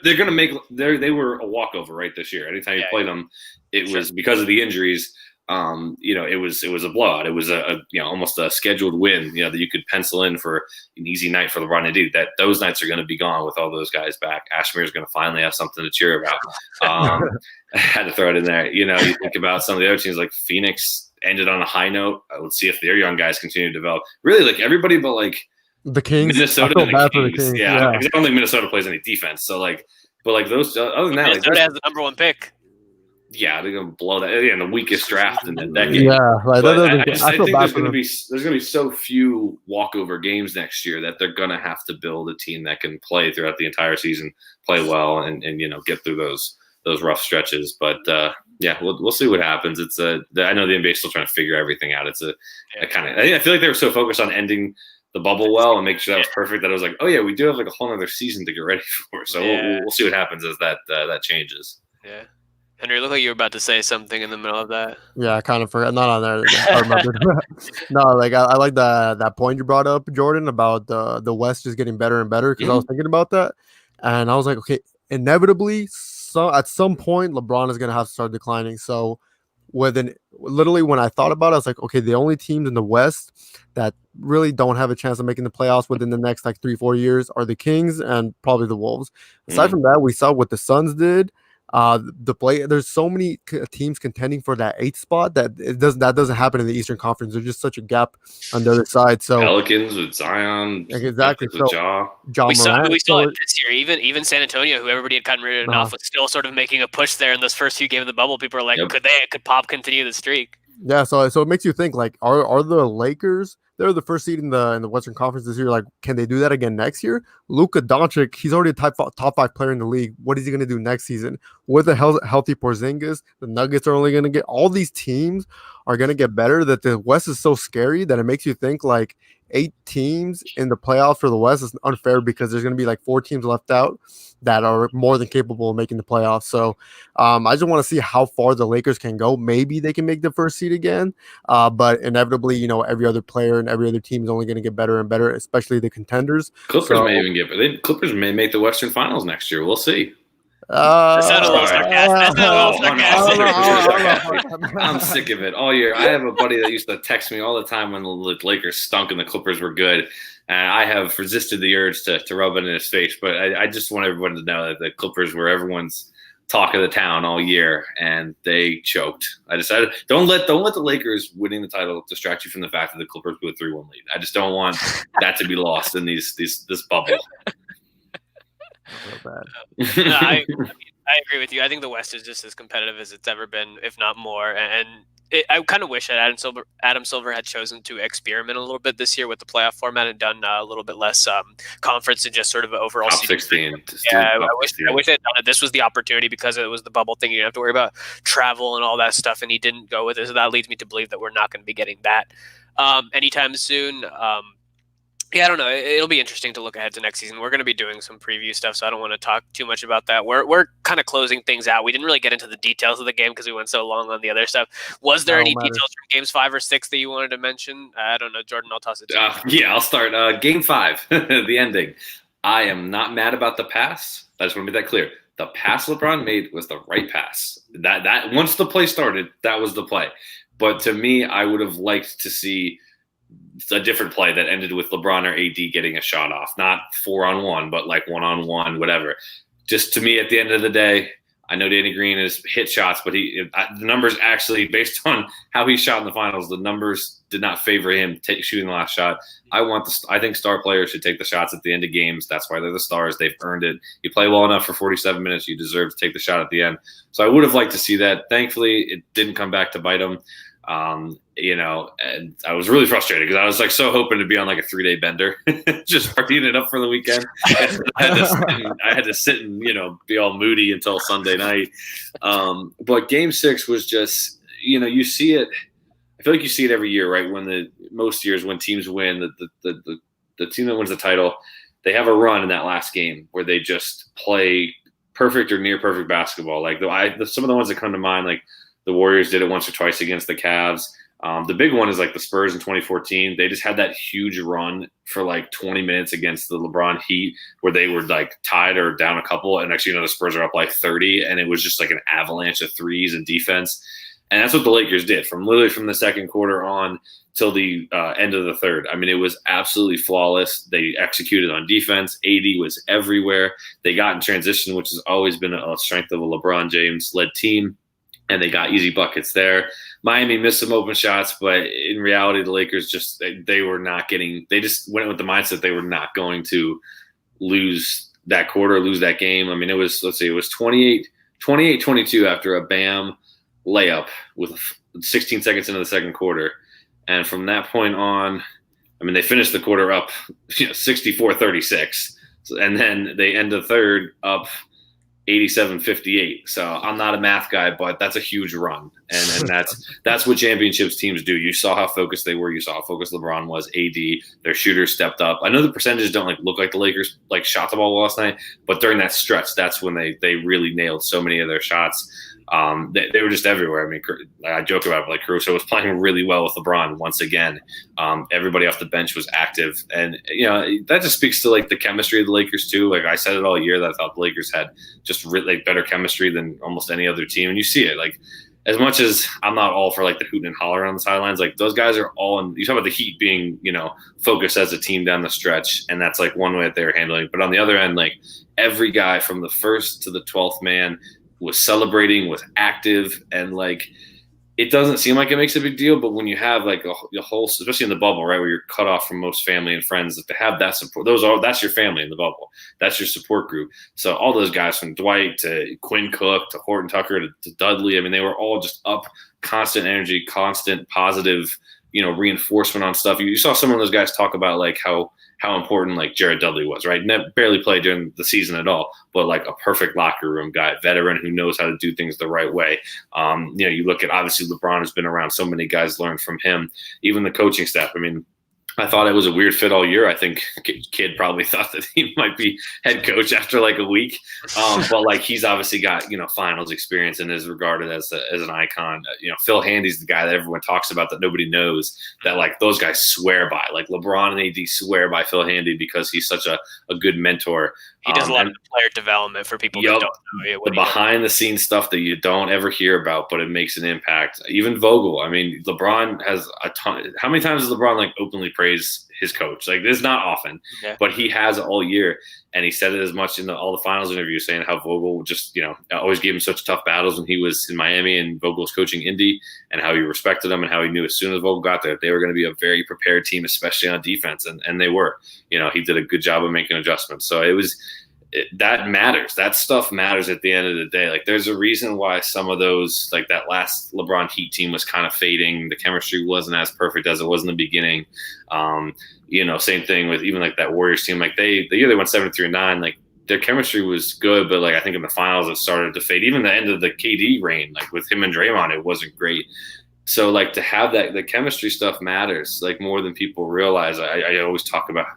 they're going to make. They were a walkover right this year. Anytime you played them, it was because of the injuries. It was a blowout. It was almost a scheduled win, that you could pencil in for an easy night for LeBron and AD. That those nights are going to be gone with all those guys back. Ashmere is going to finally have something to cheer about. I had to throw it in there. You think about some of the other teams, like Phoenix ended on a high note. Let's see if their young guys continue to develop. Really, everybody but the Kings, Minnesota and the Kings. Yeah. I don't think Minnesota plays any defense. So those other than that, Minnesota has the number 1 pick. Yeah, they're gonna blow that. Yeah, the weakest draft in the decade. Yeah, I think there's gonna be so few walkover games next year that they're gonna have to build a team that can play throughout the entire season, play well, and get through those rough stretches. But we'll see what happens. It's I know the NBA is still trying to figure everything out. It's I feel like they were so focused on ending the bubble well and making sure that was perfect that it was like, oh yeah, we do have a whole other season to get ready for. So we'll see what happens as that changes. Yeah. Henry, it looked like you were about to say something in the middle of that. Yeah, I kind of forgot. Not on there. I remember. No, I like that point you brought up, Jordan, about the West just getting better and better, because I was thinking about that, and I was like, okay, inevitably, at some point, LeBron is gonna have to start declining. So, literally when I thought about it, I was like, okay, the only teams in the West that really don't have a chance of making the playoffs within the next 3-4 years are the Kings and probably the Wolves. Aside from that, we saw what the Suns did. There's so many teams contending for that 8th spot that doesn't happen in the Eastern Conference. There's just such a gap on the other side. So Pelicans with Zion, exactly. With Ja we saw Morant, it this year. Even San Antonio, who everybody had gotten rid of, was still sort of making a push there in those first few games of the bubble. People are like, could Pop continue the streak? Yeah, so it makes you think, are the Lakers? They're the first seed in the Western Conference this year. Can they do that again next year? Luka Doncic, he's already a top 5 player in the league. What is he going to do next season? With a healthy Porzingis, the Nuggets are only going to get, all these teams are going to get better. That the West is so scary that it makes you think 8 teams in the playoffs for the West is unfair, because there's going to be 4 teams left out that are more than capable of making the playoffs. So I just want to see how far the Lakers can go. Maybe they can make the first seed again, but inevitably, every other player and every other team is only going to get better and better, especially the contenders. Clippers may even get, but Clippers may make the Western Finals next year. We'll see. That's not a little sarcastic. I'm sick of it all year. I have a buddy that used to text me all the time when the Lakers stunk and the Clippers were good. And I have resisted the urge to rub it in his face. But I just want everyone to know that the Clippers were everyone's talk of the town all year, and they choked. I decided don't let the Lakers winning the title distract you from the fact that the Clippers blew a 3-1 lead. I just don't want that to be lost in this bubble. I agree with you. I think the West is just as competitive as it's ever been, if not more. And I kind of wish that Adam Silver had chosen to experiment a little bit this year with the playoff format and done a little bit less conference and just sort of overall Top seeding. 16. Yeah, I wish they had done it. This was the opportunity because it was the bubble thing. You didn't have to worry about travel and all that stuff, and he didn't go with it. So that leads me to believe that we're not going to be getting that anytime soon. Yeah, I don't know. It'll be interesting to look ahead to next season. We're going to be doing some preview stuff, so I don't want to talk too much about that. We're kind of closing things out. We didn't really get into the details of the game because we went so long on the other stuff. Was there any details from games 5 or 6 that you wanted to mention? I don't know, Jordan. I'll toss it to you. Yeah, I'll start. Game 5, the ending. I am not mad about the pass. I just want to make that clear. The pass LeBron made was the right pass. That once the play started, that was the play. But to me, I would have liked to see a different play that ended with LeBron or AD getting a shot off, not 4-on-1, but like 1-on-1, whatever. Just to me, at the end of the day, I know Danny Green has hit shots, but the numbers actually, based on how he shot in the finals, the numbers did not favor him shooting the last shot. I think star players should take the shots at the end of games. That's why they're the stars. They've earned it. You play well enough for 47 minutes, you deserve to take the shot at the end. So I would have liked to see that. Thankfully, it didn't come back to bite him. And I was really frustrated because I was like so hoping to be on like a 3-day bender, just partying it up for the weekend. I had to sit and, be all moody until Sunday night. But game 6 was just, you see it. I feel like you see it every year, right? Most years when teams win, the team that wins the title, they have a run in that last game where they just play perfect or near perfect basketball. Like some of the ones that come to mind, like the Warriors did it once or twice against the Cavs. The big one is like the Spurs in 2014. They just had that huge run for like 20 minutes against the LeBron Heat where they were like tied or down a couple. And actually, the Spurs are up like 30. And it was just like an avalanche of threes and defense. And that's what the Lakers did from the second quarter on till the end of the third. I mean, it was absolutely flawless. They executed on defense. AD was everywhere. They got in transition, which has always been a strength of a LeBron James-led team. And they got easy buckets there. Miami missed some open shots, but in reality, the Lakers they were not getting – they just went with the mindset they were not going to lose that quarter, lose that game. I mean, it was 28-22 after a Bam layup with 16 seconds into the second quarter. And from that point on, I mean, they finished the quarter up 64-36. And then they end the third up 87-58. So I'm not a math guy, but that's a huge run. And that's what championships teams do. You saw how focused they were. You saw how focused LeBron was. AD, their shooters stepped up. I know the percentages don't look like the Lakers shot the ball last night, but during that stretch, that's when they really nailed so many of their shots. They were just everywhere. I mean, I joke about it, Caruso was playing really well with LeBron once again. Everybody off the bench was active, and that just speaks to the chemistry of the Lakers too. I said it all year that I thought the Lakers had just really better chemistry than almost any other team, and you see it. As much as I'm not all for the hooting and hollering on the sidelines, those guys are all in. You talk about the Heat being focused as a team down the stretch, and that's one way that they're handling it. But on the other end, every guy from the first to the 12th man was celebrating, was active, and it doesn't seem like it makes a big deal, but when you have a whole, especially in the bubble, right, where you're cut off from most family and friends, to have that support, that's your family in the bubble, that's your support group. So all those guys from Dwight to Quinn Cook to Horton Tucker to Dudley, I mean, they were all just up, constant energy, constant positive, reinforcement on stuff. You saw some of those guys talk about how important Jared Dudley was, right? Barely played during the season at all, but a perfect locker room guy, veteran who knows how to do things the right way. You look at, obviously LeBron has been around, so many guys learned from him, even the coaching staff. I mean, I thought it was a weird fit all year. I think Kid probably thought that he might be head coach after a week. But he's obviously got, finals experience and is regarded as an icon. Phil Handy's the guy that everyone talks about that nobody knows, that those guys swear by. LeBron and AD swear by Phil Handy because he's such a good mentor. He does a lot of player development for people that don't know the behind the scenes stuff that you don't ever hear about, but it makes an impact. Even Vogel. I mean, LeBron has a ton. How many times has LeBron openly praised his coach? This is not often, but he has all year. And he said it as much in all the finals interviews, saying how Vogel just, always gave him such tough battles when he was in Miami and Vogel was coaching Indy, and how he respected them and how he knew as soon as Vogel got there, they were going to be a very prepared team, especially on defense. And they were, he did a good job of making adjustments. So that matters. That stuff matters at the end of the day. Like, there's a reason why some of those, like that last LeBron Heat team was kind of fading. The chemistry wasn't as perfect as it was in the beginning. Same thing with even like that Warriors team. Like the year they went 7-9, like their chemistry was good, but like I think in the finals it started to fade. Even the end of the KD reign, like with him and Draymond, it wasn't great. So like to have that, the chemistry stuff matters like more than people realize. I always talk about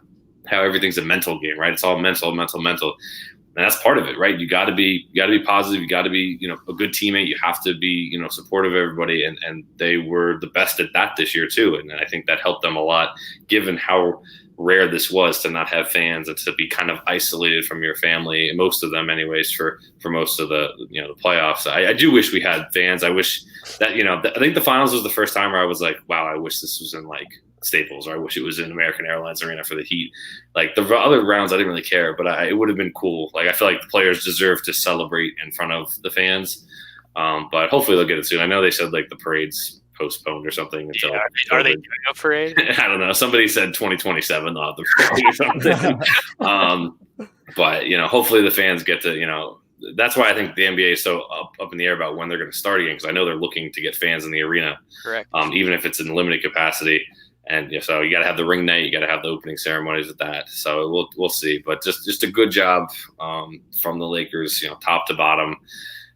how everything's a mental game, right? It's all mental. And that's part of it, right? You got to be positive. You got to be, a good teammate. You have to be, supportive of everybody. And they were the best at that this year too. And I think that helped them a lot, given how rare this was to not have fans and to be kind of isolated from your family, most of them anyways, for most of the, the playoffs. I do wish we had fans. I wish that, I think the finals was the first time where I was like, wow, I wish this was in like Staples, or I wish it was in American Airlines Arena for the Heat. Like the other rounds, I didn't really care, but it would have been cool. Like I feel like the players deserve to celebrate in front of the fans. But hopefully they'll get it soon. I know they said like the parade's postponed or something until are they doing a parade? I don't know. Somebody said 2027 they'll have the parade or something. But hopefully the fans get to, that's why I think the NBA is so up in the air about when they're going to start again, because I know they're looking to get fans in the arena. Correct. Even if it's in limited capacity. And so you got to have the ring night, you got to have the opening ceremonies with that. So we'll see, but just a good job from the Lakers, top to bottom.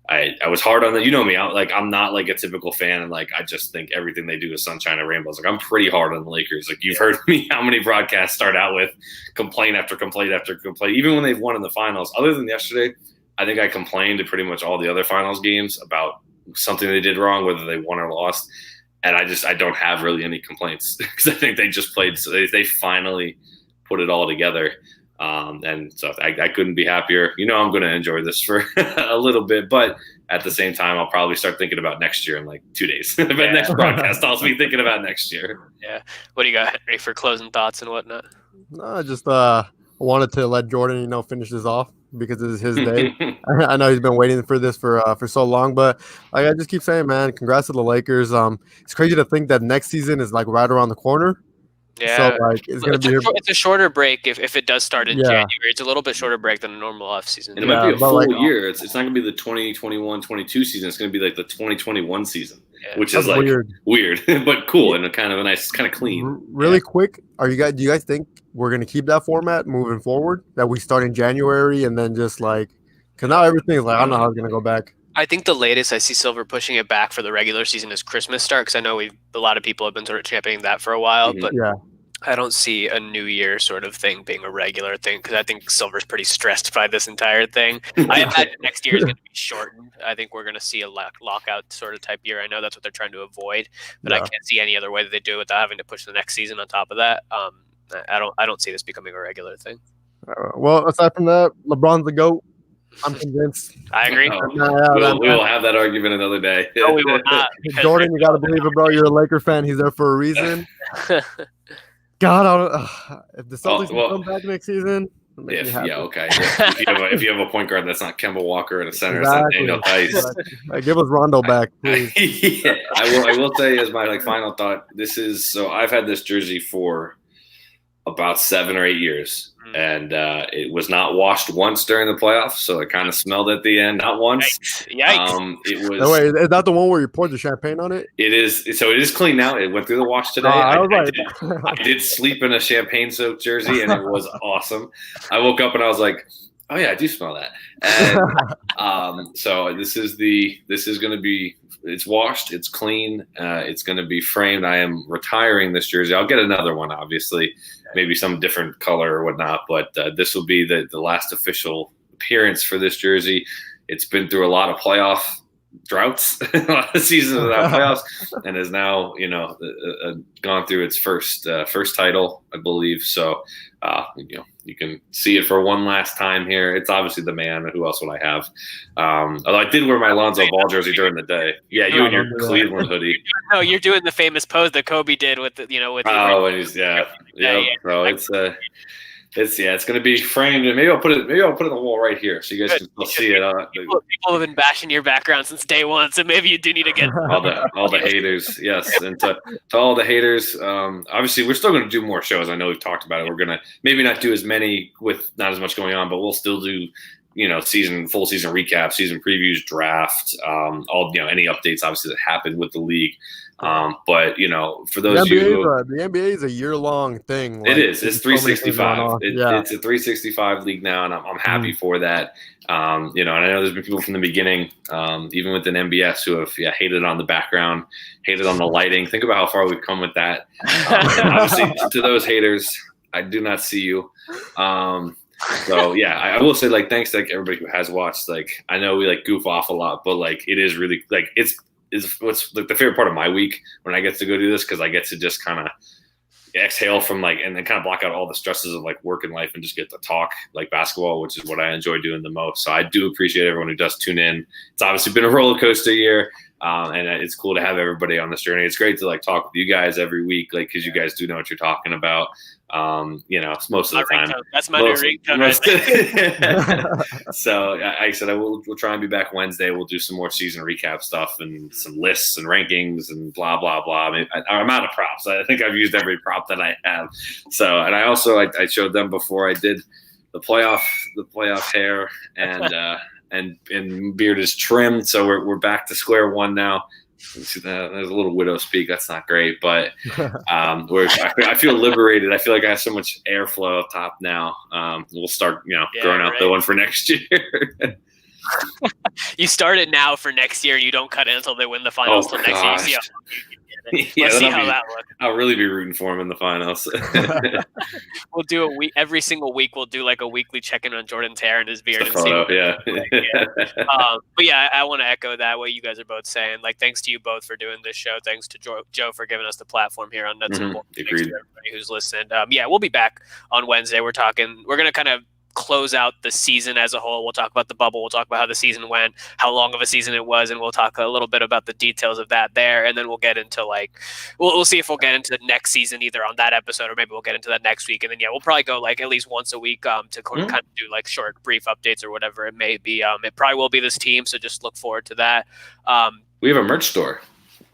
I was hard on that. You know me, I'm not like a typical fan, and like I just think everything they do is sunshine and rainbows. Like I'm pretty hard on the Lakers. Like you've heard me how many broadcasts start out with complaint after complaint after complaint, even when they've won in the finals. Other than yesterday, I think I complained to pretty much all the other finals games about something they did wrong, whether they won or lost. And I don't have really any complaints because I think they just played. So they finally put it all together. And so I couldn't be happier. I'm going to enjoy this for a little bit, but at the same time, I'll probably start thinking about next year in like 2 days. But next broadcast, I'll be thinking about next year. Yeah. What do you got, Henry, for closing thoughts and whatnot? No, just I wanted to let Jordan, finish this off because it is his day. I know he's been waiting for this for so long, but like I just keep saying, man, congrats to the Lakers. It's crazy to think that next season is like right around the corner. Yeah, so like it's gonna be. It's a shorter break if it does start in January. It's a little bit shorter break than a normal off season. And it might be a full year. It's not gonna be the 2021-22 season. It's gonna be like the 2021 season, which is like weird, but cool and kind of a nice, kind of clean. Really quick, do you guys think we're gonna keep that format moving forward? That we start in January and then just like, because now everything is like I don't know how it's gonna go back. I think the latest I see Silver pushing it back for the regular season is Christmas start, because I know a lot of people have been sort of championing that for a while, but I don't see a New Year sort of thing being a regular thing, because I think Silver's pretty stressed by this entire thing. I imagine next year is going to be shortened. I think we're going to see a lockout sort of type year. I know that's what they're trying to avoid, but I can't see any other way that they do it without having to push the next season on top of that. I don't see this becoming a regular thing. Well, aside from that, LeBron's the GOAT. I'm convinced. I agree. We will have that argument another day. No, we will not. Jordan, you got to believe it, bro. You're a Laker fan. He's there for a reason. God, if the Celtics come back next season, okay. If you have a point guard that's not Kemba Walker and a center, it's not Daniel Tice. Give us Rondo back, please. I will tell you as my final thought. I've had this jersey for about 7 or 8 years. And it was not washed once during the playoffs, so it kind of smelled at the end. Not once. Yikes. It was. No, wait, is that the one where you poured the champagne on it? It is. So it is clean now. It went through the wash today. I did sleep in a champagne-soaked jersey, and it was awesome. I woke up and I was like, "Oh yeah, I do smell that." And so this is going to be. It's washed. It's clean. It's going to be framed. I am retiring this jersey. I'll get another one, obviously. Maybe some different color or whatnot, but this will be the last official appearance for this jersey. It's been through a lot of playoff droughts, a lot of seasons without playoffs, and has now, gone through its first title, I believe. So, you can see it for one last time here. It's obviously the man. Who else would I have? Although I did wear my Lonzo Ball jersey during the day. Yeah, you and your Cleveland hoodie. No, you're doing the famous pose that Kobe did with the. So it's It's going to be framed, and maybe I'll put it on the wall right here, so you guys can still see it. People have been bashing your background since day one, so maybe you do need to get all the haters. Yes, and to all the haters, obviously we're still going to do more shows. I know we've talked about it. We're going to maybe not do as many with not as much going on, but we'll still do full season recap, season previews, draft, all any updates obviously that happened with the league. But for those of you the NBA is a year-long thing. Like, it is. It's 365. It's a 365 league now, and I'm happy for that. And I know there's been people from the beginning, even within MBS, who have hated on the background, hated on the lighting. Think about how far we've come with that. Obviously, to those haters, I do not see you. So yeah, I will say thanks to everybody who has watched. I know we goof off a lot, but it is really it's what's the favorite part of my week when I get to go do this, because I get to just kind of exhale from and then kind of block out all the stresses of work and life and just get to talk basketball, which is what I enjoy doing the most. So I do appreciate everyone who does tune in. It's obviously been a roller coaster year, and it's cool to have everybody on this journey. It's great to talk with you guys every week, because you guys do know what you're talking about. Most of the time. That's my new ringtone. So I said we'll try and be back Wednesday. We'll do some more season recap stuff and some lists and rankings and blah blah blah. I'm out of props. I think I've used every prop that I have. So, and I also I showed them before I did the playoff hair and beard is trimmed. So we're back to square one now. There's a little widow speak. That's not great, but I feel liberated. I feel like I have so much airflow up top now. We'll start, growing out the one for next year. You start it now for next year. You don't cut it until they win the finals till next year. You see how Let's see how that looks. I'll really be rooting for him in the finals. We'll do a week every single week. We'll do a weekly check-in on Jordan's hair and his beard and photo, see. But yeah, I want to echo that what you guys are both saying. Thanks to you both for doing this show. Thanks to Joe for giving us the platform here on Nuts and Bolts. Thanks to everybody who's listened. We'll be back on Wednesday. We're gonna kind of close out the season as a whole. We'll talk about the bubble. We'll talk about how the season went, how long of a season it was, and we'll talk a little bit about the details of that there. And then we'll get into we'll see if we'll get into next season either on that episode, or maybe we'll get into that next week. And then we'll probably go at least once a week to kind of do short, brief updates or whatever it may be. It probably will be this team, so just look forward to that. We have a merch store.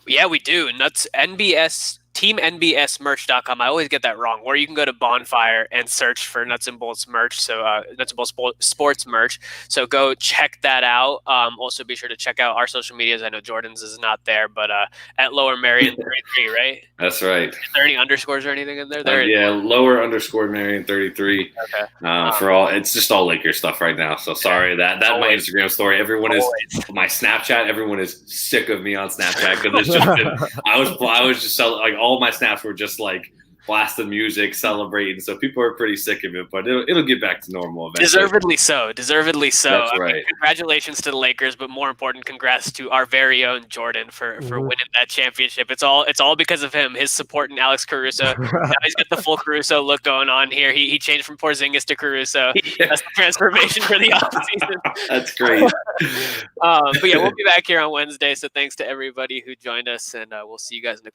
Yeah, we do. Nuts NBS. TeamNBSmerch.com. I always get that wrong. Where you can go to Bonfire and search for Nuts and Bolts merch. So Nuts and Bolts Sports merch. So go check that out. Also be sure to check out our social medias. I know Jordan's is not there, but at Lower Marion 33, right? That's right. Is there any underscores or anything in there? Lower _ Marion 33. Okay. For all, it's just all Lakers stuff right now. So sorry that my Instagram story. Everyone is my Snapchat. Everyone is sick of me on Snapchat because it's just been, I was just all my snaps were just blasting music, celebrating. So people are pretty sick of it, but it'll get back to normal eventually. Deservedly so. That's right. Congratulations to the Lakers, but more important, congrats to our very own Jordan for winning that championship. It's all because of him, his support in Alex Caruso. Now he's got the full Caruso look going on here. He changed from Porzingis to Caruso. Yeah. That's the transformation for the offseason. That's great. But we'll be back here on Wednesday. So thanks to everybody who joined us, and we'll see you guys in a couple.